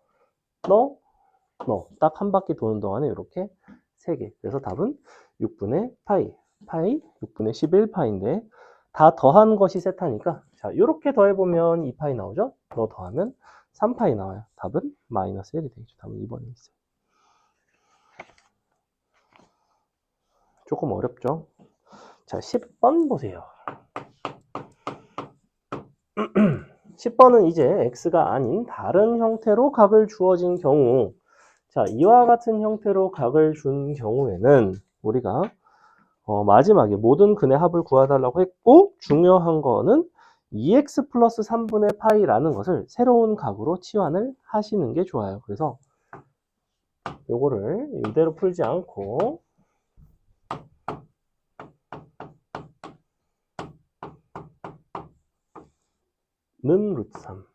딱 한 바퀴 도는 동안에 이렇게 3개. 그래서 답은 6분의 파이, 6분의 11파인데 다 더한 것이 세타니까, 자, 이렇게 더해보면 2파이 나오죠? 너 더하면 3파이 나와요. 답은 마이너스 1이 되겠죠. 답은 2번에 있어요. 조금 어렵죠? 자, 10번 보세요. 10번은 이제 x가 아닌 다른 형태로 각을 주어진 경우, 자, 이와 같은 형태로 각을 준 경우에는 우리가 마지막에 모든 근의 합을 구해달라고 했고, 중요한 거는 2x 플러스 3분의 파이라는 것을 새로운 각으로 치환을 하시는 게 좋아요. 그래서 요거를 이대로 풀지 않고 는 루트 3.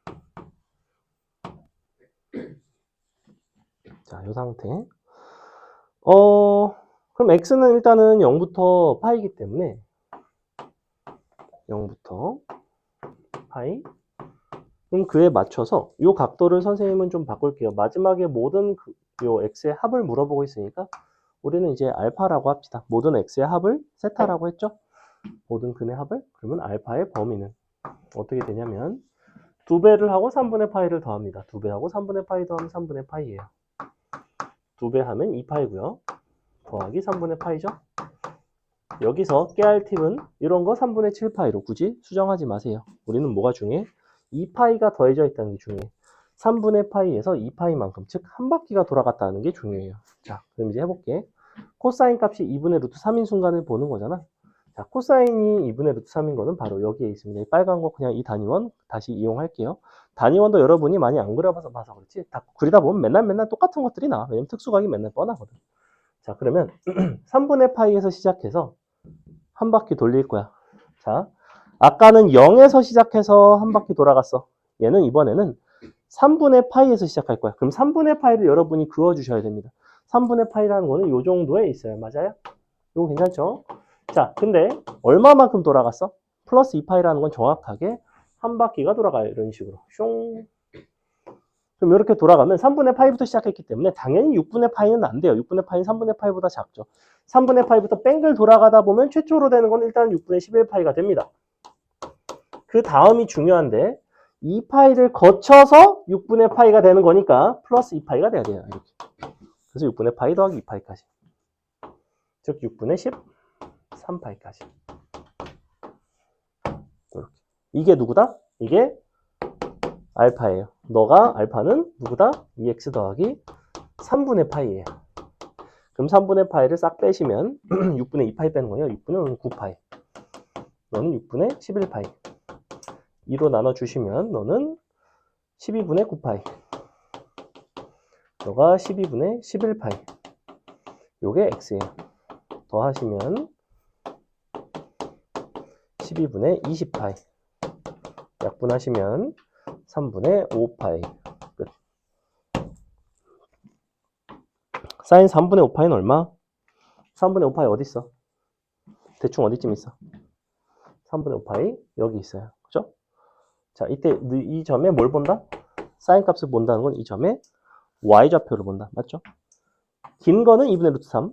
자, 이 상태. 그럼 x는 일단은 0부터 파이기 때문에 0부터 파이. 그럼 그에 맞춰서 이 각도를 선생님은 좀 바꿀게요. 마지막에 모든 요 x의 합을 물어보고 있으니까 우리는 이제 알파라고 합시다. 모든 x의 합을 세타라고 했죠? 모든 근의 합을. 그러면 알파의 범위는 어떻게 되냐면 2배를 하고 3분의 파이를 더합니다. 2배하고 3분의 파이 더하면 3분의 파이예요. 2배 하면 2파이고요. 더하기 3분의 파이죠. 여기서 깨알 팁은 이런 거 3분의 7파이로 굳이 수정하지 마세요. 우리는 뭐가 중요해? 2파이가 더해져 있다는 게 중요해. 3분의 파이에서 2파이만큼, 즉 한 바퀴가 돌아갔다는 게 중요해요. 자, 그럼 이제 해볼게. 코사인 값이 2분의 루트 3인 순간을 보는 거잖아. 자, 코사인이 2분의 루트 3인 거는 바로 여기에 있습니다. 이 빨간 거 그냥 이 단위원 다시 이용할게요. 단위원도 여러분이 많이 안 그려봐서 그렇지. 다 그리다 보면 맨날 똑같은 것들이 나와. 왜냐면 특수각이 맨날 뻔하거든. 자, 그러면 3분의 파이에서 시작해서 한 바퀴 돌릴 거야. 자, 아까는 0에서 시작해서 한 바퀴 돌아갔어. 얘는 이번에는 3분의 파이에서 시작할 거야. 그럼 3분의 파이를 여러분이 그어주셔야 됩니다. 3분의 파이라는 거는 이 정도에 있어요. 맞아요? 이거 괜찮죠? 자, 근데 얼마만큼 돌아갔어? 플러스 2파이라는 건 정확하게 한 바퀴가 돌아가요. 이런 식으로. 슝. 그럼 이렇게 돌아가면 3분의 파이부터 시작했기 때문에 당연히 6분의 파이는 안 돼요. 6분의 파이는 3분의 파이보다 작죠. 3분의 파이부터 뺑글 돌아가다 보면 최초로 되는 건 일단 6분의 11파이가 됩니다. 그 다음이 중요한데 2파이를 거쳐서 6분의 파이가 되는 거니까 플러스 2파이가 돼야 돼요. 이렇게. 그래서 6분의 파이 더하기 2파이까지. 즉 6분의 13파이까지. 이렇게. 이게 누구다? 이게 알파예요. 너가 알파는 누구다? 2x 더하기 3분의 파이예요. 그럼 3분의 파이를 싹 빼시면 6분의 2파이 빼는 거예요. 6분의 9파이. 너는 6분의 11파이. 2로 나눠주시면 너는 12분의 9파이. 너가 12분의 11파이. 요게 x예요. 더하시면 12분의 20파이. 약분하시면 3분의 5파이. 끝. 사인 3분의 5파이는 얼마? 3분의 5파이 어디 있어? 대충 어디쯤 있어? 3분의 5파이 여기 있어요. 그죠? 자, 이때 이 점에 뭘 본다? 사인 값을 본다는 건 이 점에 y좌표를 본다. 맞죠? 긴 거는 2분의 루트 3,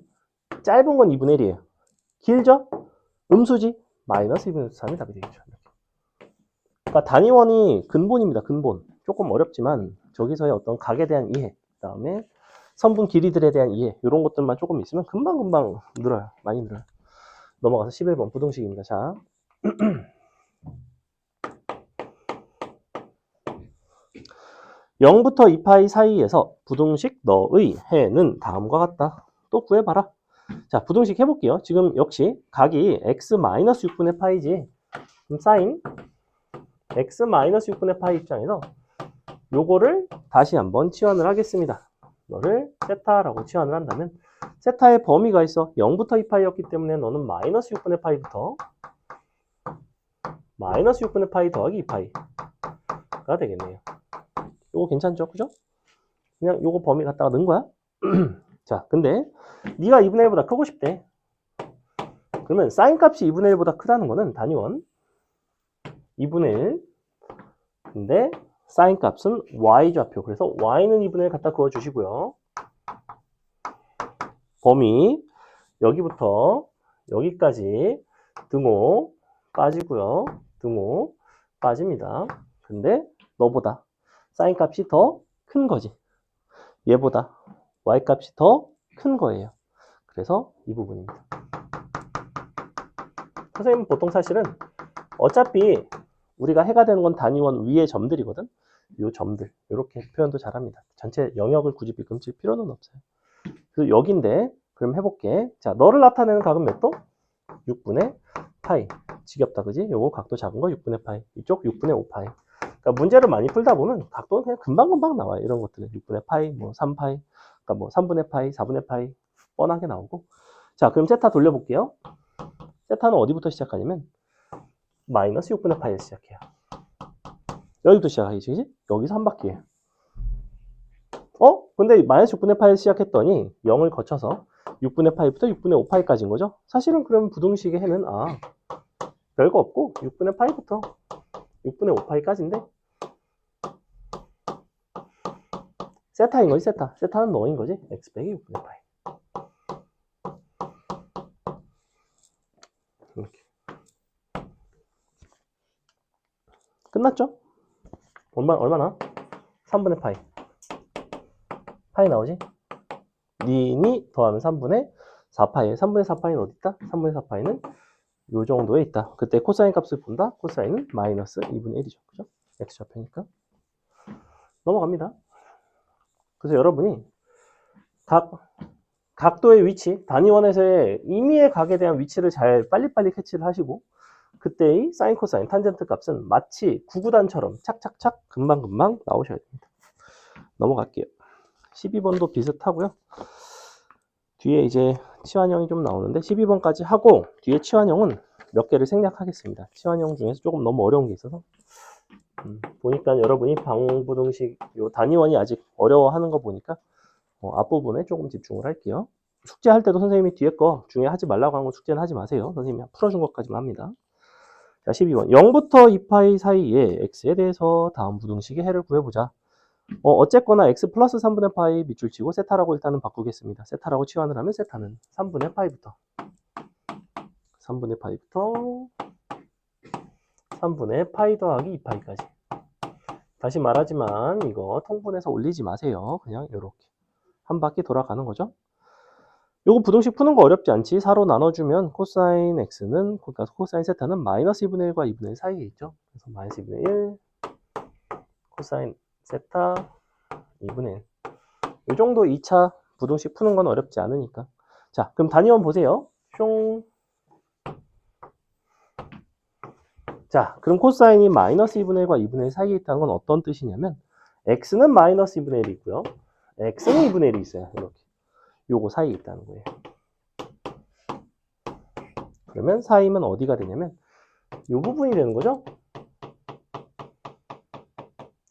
짧은 건 2분의 1이에요. 길죠? 음수지? 마이너스 2분의 루트 3이 답이 되겠죠. 그러니까 단위원이 근본입니다. 근본. 조금 어렵지만 저기서의 어떤 각에 대한 이해, 그 다음에 선분 길이들에 대한 이해, 이런 것들만 조금 있으면 금방금방 늘어요. 많이 늘어요. 넘어가서 11번 부등식입니다. 자, 0부터 2파이 사이에서 부등식 너의 해는 다음과 같다. 또 구해봐라. 자, 부등식 해볼게요. 지금 역시 각이 x-6분의 파이지. 그럼 사인 x-6분의 파이 입장에서 요거를 다시 한번 치환을 하겠습니다. 너를 세타라고 치환을 한다면 세타의 범위가 있어. 0부터 2파이였기 때문에 너는 마이너스 6분의 파이부터 마이너스 6분의 파이 더하기 2파이가 되겠네요. 요거 괜찮죠? 그죠? 그냥 요거 범위 갖다가 넣은 거야. 자, 근데 네가 2분의 1보다 크고 싶대. 그러면 사인 값이 2분의 1보다 크다는 거는 단위원 2분의 1. 근데 사인 값은 y좌표. 그래서 y는 2분의 1 갖다 그어주시고요. 범위 여기부터 여기까지 등호 빠지고요. 등호 빠집니다. 근데 너보다 사인 값이 더 큰 거지. 얘보다 y 값이 더 큰 거예요. 그래서 이 부분입니다. 선생님은 보통 사실은 어차피 우리가 해가 되는 건 단위원 위의 점들이거든. 요 점들 이렇게 표현도 잘합니다. 전체 영역을 굳이 비금칠 필요는 없어요. 그래서 여기인데 그럼 해볼게. 자, 너를 나타내는 각은 몇 도? 6분의 파이. 지겹다, 그지? 요거 각도 작은 거 6분의 파이. 이쪽 6분의 5파이. 그러니까 문제를 많이 풀다 보면 각도는 그냥 금방금방 나와요. 이런 것들은 6분의 파이, 뭐 3파이, 그러니까 뭐 3분의 파이, 4분의 파이 뻔하게 나오고. 자, 그럼 세타 돌려볼게요. 세타는 어디부터 시작하냐면 마이너스 6분의 파이에서 시작해요. 여기부터 시작하겠지, 그지? 여기서 한 바퀴에. 근데 마이너스 6분의 파이에서 시작했더니 0을 거쳐서 6분의 파이부터 6분의 5파이까지인 거죠? 사실은 그러면 부등식의 해는 별거 없고 6분의 파이부터 6분의 5파이까지인데 세타인 거지, 세타. 세타는 너인 거지. x 빼기 6분의 파이. 이렇게. 끝났죠? 얼마나? 3분의 파이. 파이 나오지? 니니 더하면 3분의 4파이, 3분의 4파이는 어디 있다? 3분의 4파이는 요 정도에 있다. 그때 코사인 값을 본다? 코사인은 마이너스 2분의 1이죠. 그죠? x좌표니까. 넘어갑니다. 그래서 여러분이 각도의 위치, 단위원에서의 임의의 각에 대한 위치를 잘 빨리빨리 캐치를 하시고 그때의 사인, 코사인, 탄젠트 값은 마치 구구단처럼 착착착 금방금방 나오셔야 됩니다. 넘어갈게요. 12번도 비슷하고요. 뒤에 이제 치환형이 좀 나오는데 12번까지 하고 뒤에 치환형은 몇 개를 생략하겠습니다. 치환형 중에서 조금 너무 어려운 게 있어서 보니까 여러분이 방부등식 요 단위원이 아직 어려워하는 거 보니까 앞부분에 조금 집중을 할게요. 숙제할 때도 선생님이 뒤에 거 중에 하지 말라고 한 건 숙제는 하지 마세요. 선생님이 풀어준 것까지만 합니다. 자, 12번. 0부터 2파이 사이에 x에 대해서 다음 부등식의 해를 구해보자. 어쨌거나 x 플러스 3분의 파이 밑줄 치고 세타라고 일단은 바꾸겠습니다. 세타라고 치환을 하면 세타는 3분의 파이부터 3분의 파이 더하기 2파이까지. 다시 말하지만 이거 통분해서 올리지 마세요. 그냥 이렇게 한 바퀴 돌아가는 거죠. 요거 부등식 푸는 거 어렵지 않지? 4로 나눠주면 코사인 x는, 그러니까 코사인 세타는 마이너스 2분의 1과 2분의 1 사이에 있죠. 그래서 마이너스 2분의 1 코사인 세타 2분의 1. 이 정도 2차 부등식 푸는 건 어렵지 않으니까. 자, 그럼 단위원 보세요. 숑. 자, 그럼 코사인이 마이너스 2분의 1과 2분의 1 사이에 있다는 건 어떤 뜻이냐면 x는 마이너스 2분의 1이 있고요. x는 2분의 1이 있어요. 이렇게. 요거 사이에 있다는 거예요. 그러면 사이면 어디가 되냐면 요 부분이 되는 거죠.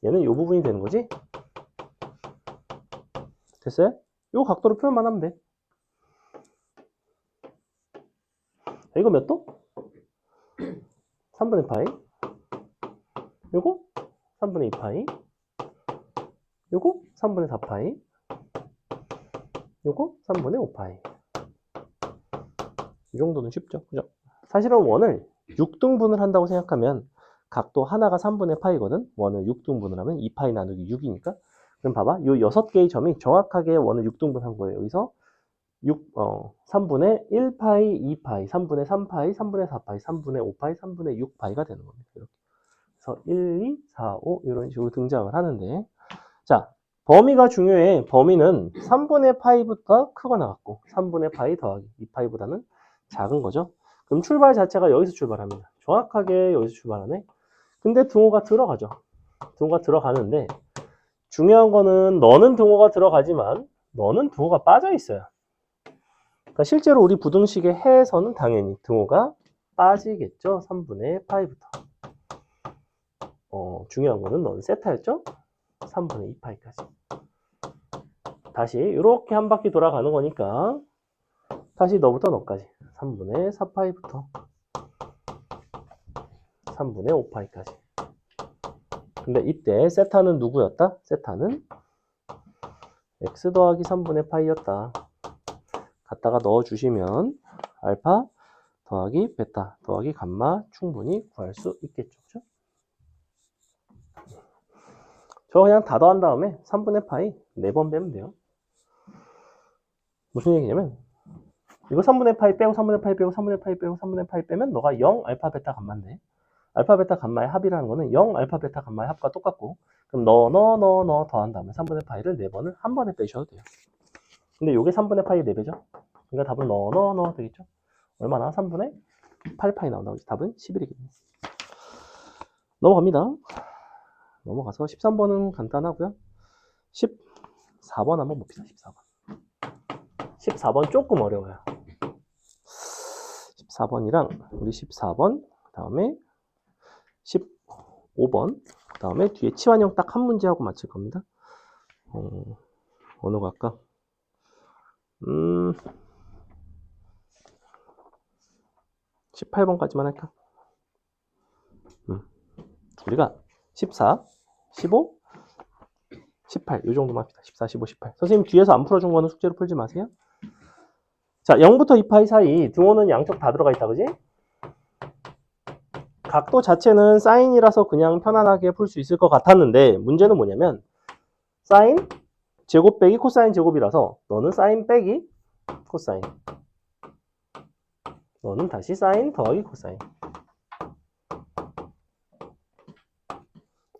얘는 요 부분이 되는 거지. 됐어요? 요 각도로 표현만 하면 돼. 자, 이거 몇 도? 3분의 파이. 요거 3분의 2파이. 요거 3분의 4파이. 요거 3분의 5파이. 이 정도는 쉽죠. 그죠? 사실은 원을 6등분을 한다고 생각하면 각도 하나가 3분의 파이거든. 원을 6등분을 하면 2파이 나누기 6이니까. 그럼 봐봐. 요 6개의 점이 정확하게 원을 6등분 한 거예요. 여기서 3분의 1파이, 2파이, 3분의 3파이, 3분의 4파이, 3분의 5파이, 3분의 6파이가 되는 겁니다. 이렇게. 그래서 1, 2, 4, 5 이런 식으로 등장을 하는데 자, 범위가 중요해. 범위는 3분의 파이부터 크거나 같고 3분의 파이 더하기 2파이보다는 작은 거죠. 그럼 출발 자체가 여기서 출발합니다. 정확하게 여기서 출발하네. 근데 등호가 들어가죠. 등호가 들어가는데 중요한 거는 너는 등호가 들어가지만 너는 등호가 빠져 있어요. 그러니까 실제로 우리 부등식의 해에서는 당연히 등호가 빠지겠죠. 3분의 파이부터. 중요한 거는 너는 세타였죠. 3분의 2파이까지. 다시 이렇게 한 바퀴 돌아가는 거니까 다시 너부터 너까지 3분의 4파이부터 3분의 5파이까지. 근데 이때 세타는 누구였다? 세타는 x 더하기 3분의 파이였다. 갖다가 넣어주시면 알파 더하기 베타 더하기 감마 충분히 구할 수 있겠죠. 그죠? 저 그냥 다 더한 다음에 3분의 파이 4번 빼면 돼요. 무슨 얘기냐면 이거 3분의 파이 빼고 3분의 파이 빼고 3분의 파이 빼고 3분의 파이 빼면 너가 0 알파 베타 감마인데 알파 베타 감마의 합이라는 거는 0 알파 베타 감마의 합과 똑같고 그럼 너 더한 다음에 3분의 파이를 4번을 한 번에 빼셔도 돼요. 근데 요게 3분의 파이 4배죠. 그러니까 답은 너 되겠죠. 얼마나? 3분의 8파이 나온다고 했지. 답은 11이겠네요. 넘어갑니다. 넘어가서 13번은 간단하고요. 14번 한번 봅시다. 14번 조금 어려워요. 14번이랑 우리 14번 그 다음에 15번 그 다음에 뒤에 치환형 딱 한 문제 하고 마칠 겁니다. 어느 거 할까? 18번까지만 할까? 우리가 14, 15, 18 이 정도만 합시다. 14, 15, 18. 선생님 뒤에서 안 풀어준 거는 숙제로 풀지 마세요. 자, 0부터 2파이 사이 등호는 양쪽 다 들어가 있다. 그지? 각도 자체는 사인이라서 그냥 편안하게 풀 수 있을 것 같았는데 문제는 뭐냐면 사인 제곱 빼기 코사인 제곱이라서 너는 사인 빼기 코사인 너는 다시 사인 더하기 코사인.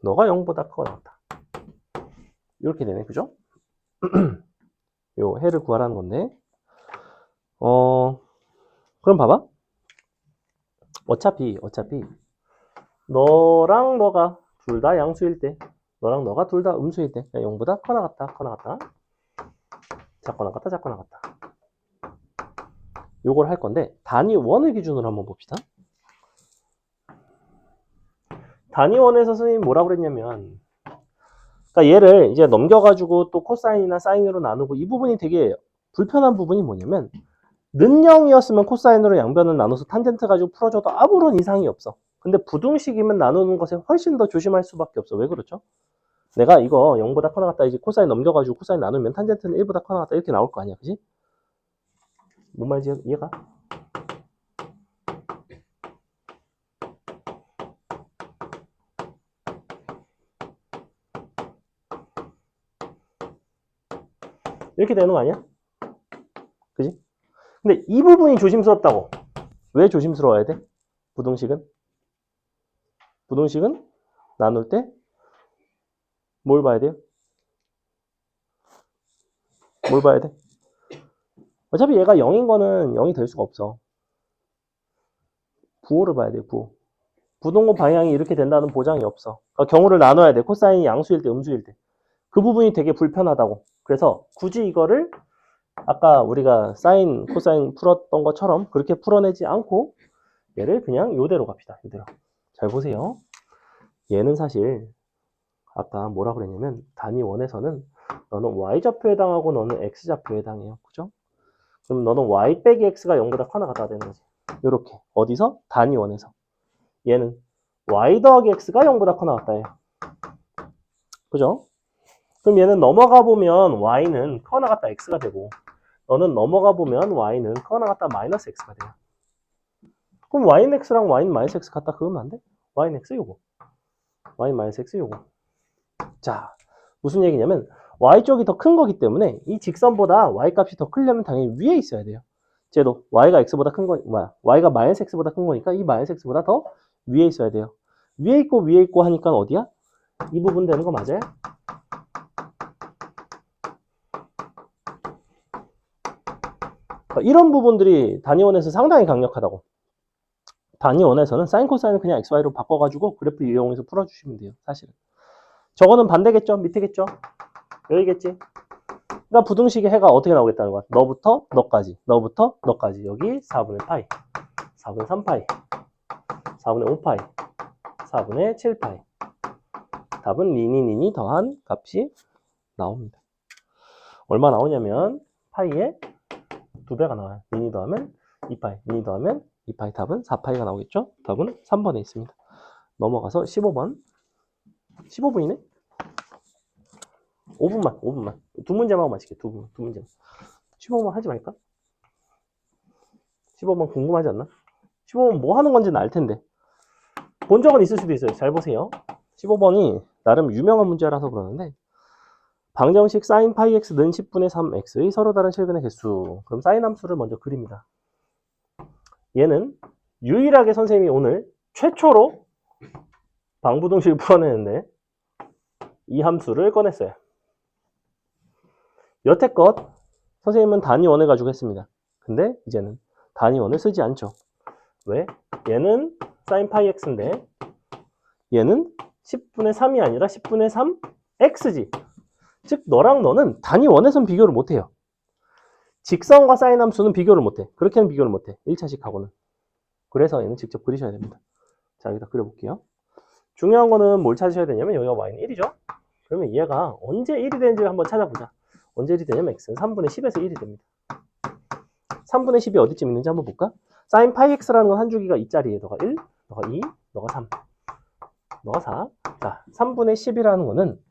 너가 0보다 크거나 같다. 이렇게 되네, 그죠? 요 해를 구하라는 건데, 그럼 봐봐. 어차피 너랑 너가 둘 다 양수일 때, 너랑 너가 둘 다 음수일 때 0보다 커나 같다, 작거나 같다. 요걸 할 건데 단위 원을 기준으로 한번 봅시다. 단위 원에서 선생님이 뭐라고 그랬냐면, 그러니까 얘를 이제 넘겨가지고 또 코사인이나 사인으로 나누고, 이 부분이 되게 불편한 부분이 뭐냐면, 는 0이었으면 코사인으로 양변을 나눠서 탄젠트 가지고 풀어줘도 아무런 이상이 없어. 근데 부등식이면 나누는 것에 훨씬 더 조심할 수밖에 없어. 왜 그렇죠? 내가 이거 0보다 커나 같다, 이제 코사인 넘겨가지고 코사인 나누면 탄젠트는 1보다 커나 같다 이렇게 나올 거 아니야, 그지? 뭔 말인지 이해가? 이렇게 되는 거 아니야? 그지? 근데 이 부분이 조심스럽다고. 왜 조심스러워야 돼? 부등식은 나눌 때 뭘 봐야 돼요? 뭘 봐야 돼? 어차피 얘가 0인 거는 0이 될 수가 없어. 부호를 봐야 돼, 부호. 부동호 방향이 이렇게 된다는 보장이 없어. 그러니까 경우를 나눠야 돼. 코사인이 양수일 때, 음수일 때. 그 부분이 되게 불편하다고. 그래서 굳이 이거를 아까 우리가 사인, 코사인 풀었던 것처럼 그렇게 풀어내지 않고 얘를 그냥 이대로 갑시다. 이대로. 잘 보세요. 얘는 사실 아까 뭐라 그랬냐면, 단위 원에서는 너는 y좌표에 해당하고 너는 x좌표에 해당해요. 그죠? 그럼 너는 y 빼기 x가 0보다 커나 같다 되는 거지. 요렇게. 어디서? 단위 원에서. 얘는 y 더하기 x가 0보다 커나 같다 해요. 그죠? 그럼 얘는 넘어가 보면 y는 커나 같다 x가 되고, 너는 넘어가 보면 y는 커나 같다 마이너스 x가 돼요. 그럼 y는 x랑 y는 마이너스 x 같다 그러면 안 돼? y는 x 요거, y는 마이너스 x 요거. 자, 무슨 얘기냐면 y쪽이 더 큰 거기 때문에 이 직선보다 y 값이 더 크려면 당연히 위에 있어야 돼요. 쟤도 y가 x보다 큰 거, y가 마이너스 x보다 큰 거니까 이 마이너스 x보다 더 위에 있어야 돼요. 위에 있고 하니까 어디야? 이 부분 되는 거 맞아요? 이런 부분들이 단위원에서 상당히 강력하다고. 단위원에서는 사인 코사인을 그냥 xy로 바꿔가지고 그래프 이용해서 풀어주시면 돼요. 사실은 저거는 반대겠죠? 밑에겠죠? 여기겠지? 그러니까 부등식의 해가 어떻게 나오겠다는 거야? 너부터 너까지, 너부터 너까지. 여기 4분의 파이, 4분의 3파이, 4분의 5파이, 4분의 7파이. 답은 니니 더한 값이 나옵니다. 얼마 나오냐면 파이의 2배가 나와요. 니니 더하면 2파이, 니니 더하면 2파이. 답은 4파이가 나오겠죠? 답은 3번에 있습니다. 넘어가서 15번. 15분이네? 5분만. 두 문제만 마칠게. 두 문제. 15번 하지 말까? 15번 궁금하지 않나? 15번 뭐 하는 건지는 알 텐데. 본 적은 있을 수도 있어요. 잘 보세요. 15번이 나름 유명한 문제라서 그러는데, 방정식 sin 파이 x는 10분의 3x의 서로 다른 실근의 개수. 그럼 사인 함수를 먼저 그립니다. 얘는 유일하게 선생님이 오늘 최초로 방부등식을 풀어내는데 이 함수를 꺼냈어요. 여태껏 선생님은 단위원을 가지고 했습니다. 근데 이제는 단위원을 쓰지 않죠. 왜? 얘는 sin 파이 x인데 얘는 10분의 3이 아니라 10분의 3 x지. 즉 너랑 너는 단위원에선 비교를 못해요. 직선과 사인 함수는 비교를 못해. 그렇게는 비교를 못해. 1차식하고는. 그래서 얘는 직접 그리셔야 됩니다. 자, 여기다 그려볼게요. 중요한 거는 뭘 찾으셔야 되냐면 여기가 y는 1이죠. 그러면 얘가 언제 1이 되는지를 한번 찾아보자. 언제 1이 되냐면 x는 3분의 10에서 1이 됩니다. 3분의 10이 어디쯤 있는지 한번 볼까? sin 파이 x라는 건 한 주기가 2짜리에 너가 1, 너가 2, 너가 3, 너가 4. 자, 3분의 10이라는 거는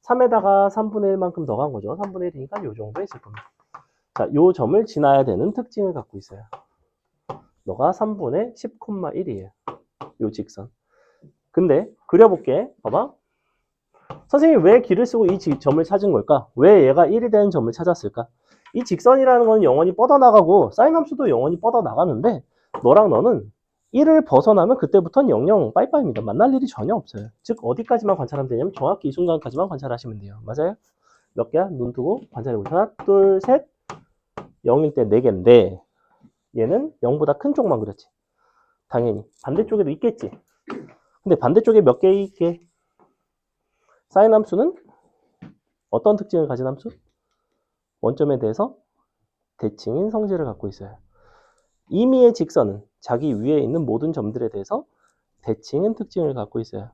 3에다가 3분의 1만큼 더간 거죠. 3분의 1이니까 요 정도 있을 겁니다. 자, 요 점을 지나야 되는 특징을 갖고 있어요. 너가 3분의 10,1이에요. 요 직선. 근데 그려볼게. 봐봐. 선생님이 왜 길을 쓰고 이 점을 찾은 걸까? 왜 얘가 1이 되는 점을 찾았을까? 이 직선이라는 건 영원히 뻗어나가고 사인 함수도 영원히 뻗어나가는데 너랑 너는 1을 벗어나면 그때부터는 0, 빠이빠이입니다. 만날 일이 전혀 없어요. 즉 어디까지만 관찰하면 되냐면 정확히 이 순간까지만 관찰하시면 돼요. 맞아요? 몇 개야? 눈 뜨고 관찰해보세요. 하나, 둘, 셋. 0일 때 4개인데 얘는 0보다 큰 쪽만 그렸지. 당연히 반대쪽에도 있겠지. 근데 반대쪽에 몇 개 있게? 사인 함수는 어떤 특징을 가진 함수? 원점에 대해서 대칭인 성질을 갖고 있어요. 임의의 직선은 자기 위에 있는 모든 점들에 대해서 대칭인 특징을 갖고 있어요.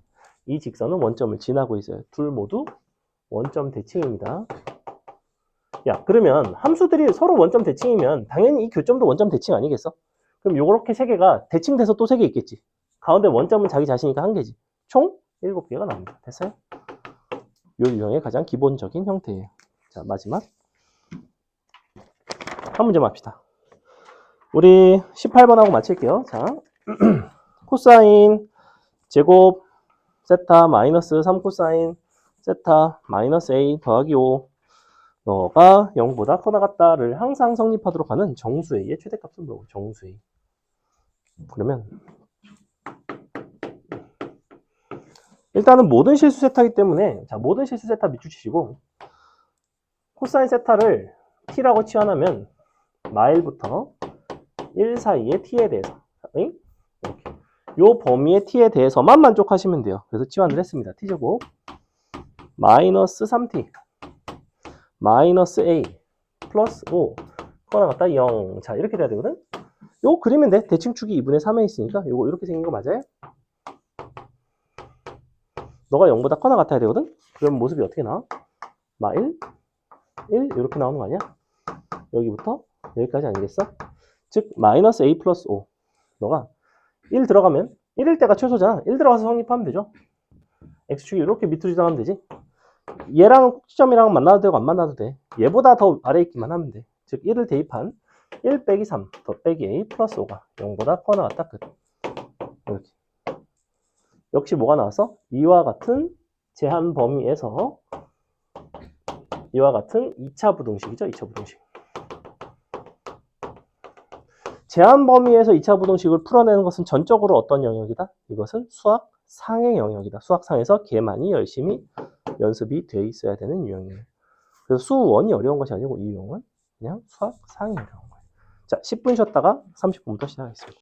이 직선은 원점을 지나고 있어요. 둘 모두 원점 대칭입니다. 야, 그러면 함수들이 서로 원점 대칭이면 당연히 이 교점도 원점 대칭 아니겠어? 그럼 요렇게 세 개가 대칭돼서 또 세 개 있겠지. 가운데 원점은 자기 자신이니까 한 개지. 총 7개가 납니다. 됐어요? 요 유형의 가장 기본적인 형태예요. 자, 마지막 한 문제만 합시다. 우리 18번하고 마칠게요. 자, 코사인 제곱 세타 마이너스 3코사인 세타 마이너스 A 더하기 5 너가 0보다 커 나갔다를 항상 성립하도록 하는 정수 A의 최대값을 물어보고 정수 A. 그러면 일단은 모든 실수 세타이기 때문에 자 모든 실수 세타 밑줄 치시고 코사인 세타를 t라고 치환하면 마일부터 1 사이의 t에 대해서 이렇게 요 범위의 t에 대해서만 만족하시면 돼요. 그래서 치환을 했습니다. t제곱 마이너스 3t 마이너스 a 플러스 5 커 나갔다 0. 자 이렇게 돼야 되거든. 요거 그리면 돼. 대칭축이 2분의 3에 있으니까 요거 이렇게 생긴 거 맞아요? 너가 0보다 커나 같아야 되거든? 그럼 모습이 어떻게 나와? 마 1, 1 이렇게 나오는 거 아니야? 여기부터 여기까지 아니겠어? 즉 마이너스 a 플러스 5 너가 1 들어가면 1일 때가 최소잖아. 1 들어가서 성립하면 되죠. x축이 이렇게 밑으로 지나가면 되지. 얘랑 꼭지점이랑 만나도 되고 안 만나도 돼. 얘보다 더 아래에 있기만 하면 돼. 즉 1을 대입한 1 빼기 3 더 빼기 a 플러스 5가 0보다 커 나갔다 끝. 이렇게. 역시 뭐가 나왔어? 이와 같은 제한 범위에서 이와 같은 2차 부등식이죠. 2차 부등식. 제한 범위에서 2차 부등식을 풀어내는 것은 전적으로 어떤 영역이다? 이것은 수학 상의 영역이다. 수학 상에서 걔만이 열심히 연습이 돼 있어야 되는 유형이에요. 그래서 수원이 어려운 것이 아니고 이 유형은 그냥 수학 상이 어려운 거예요. 자, 10분 쉬었다가 30분부터 시작하겠습니다.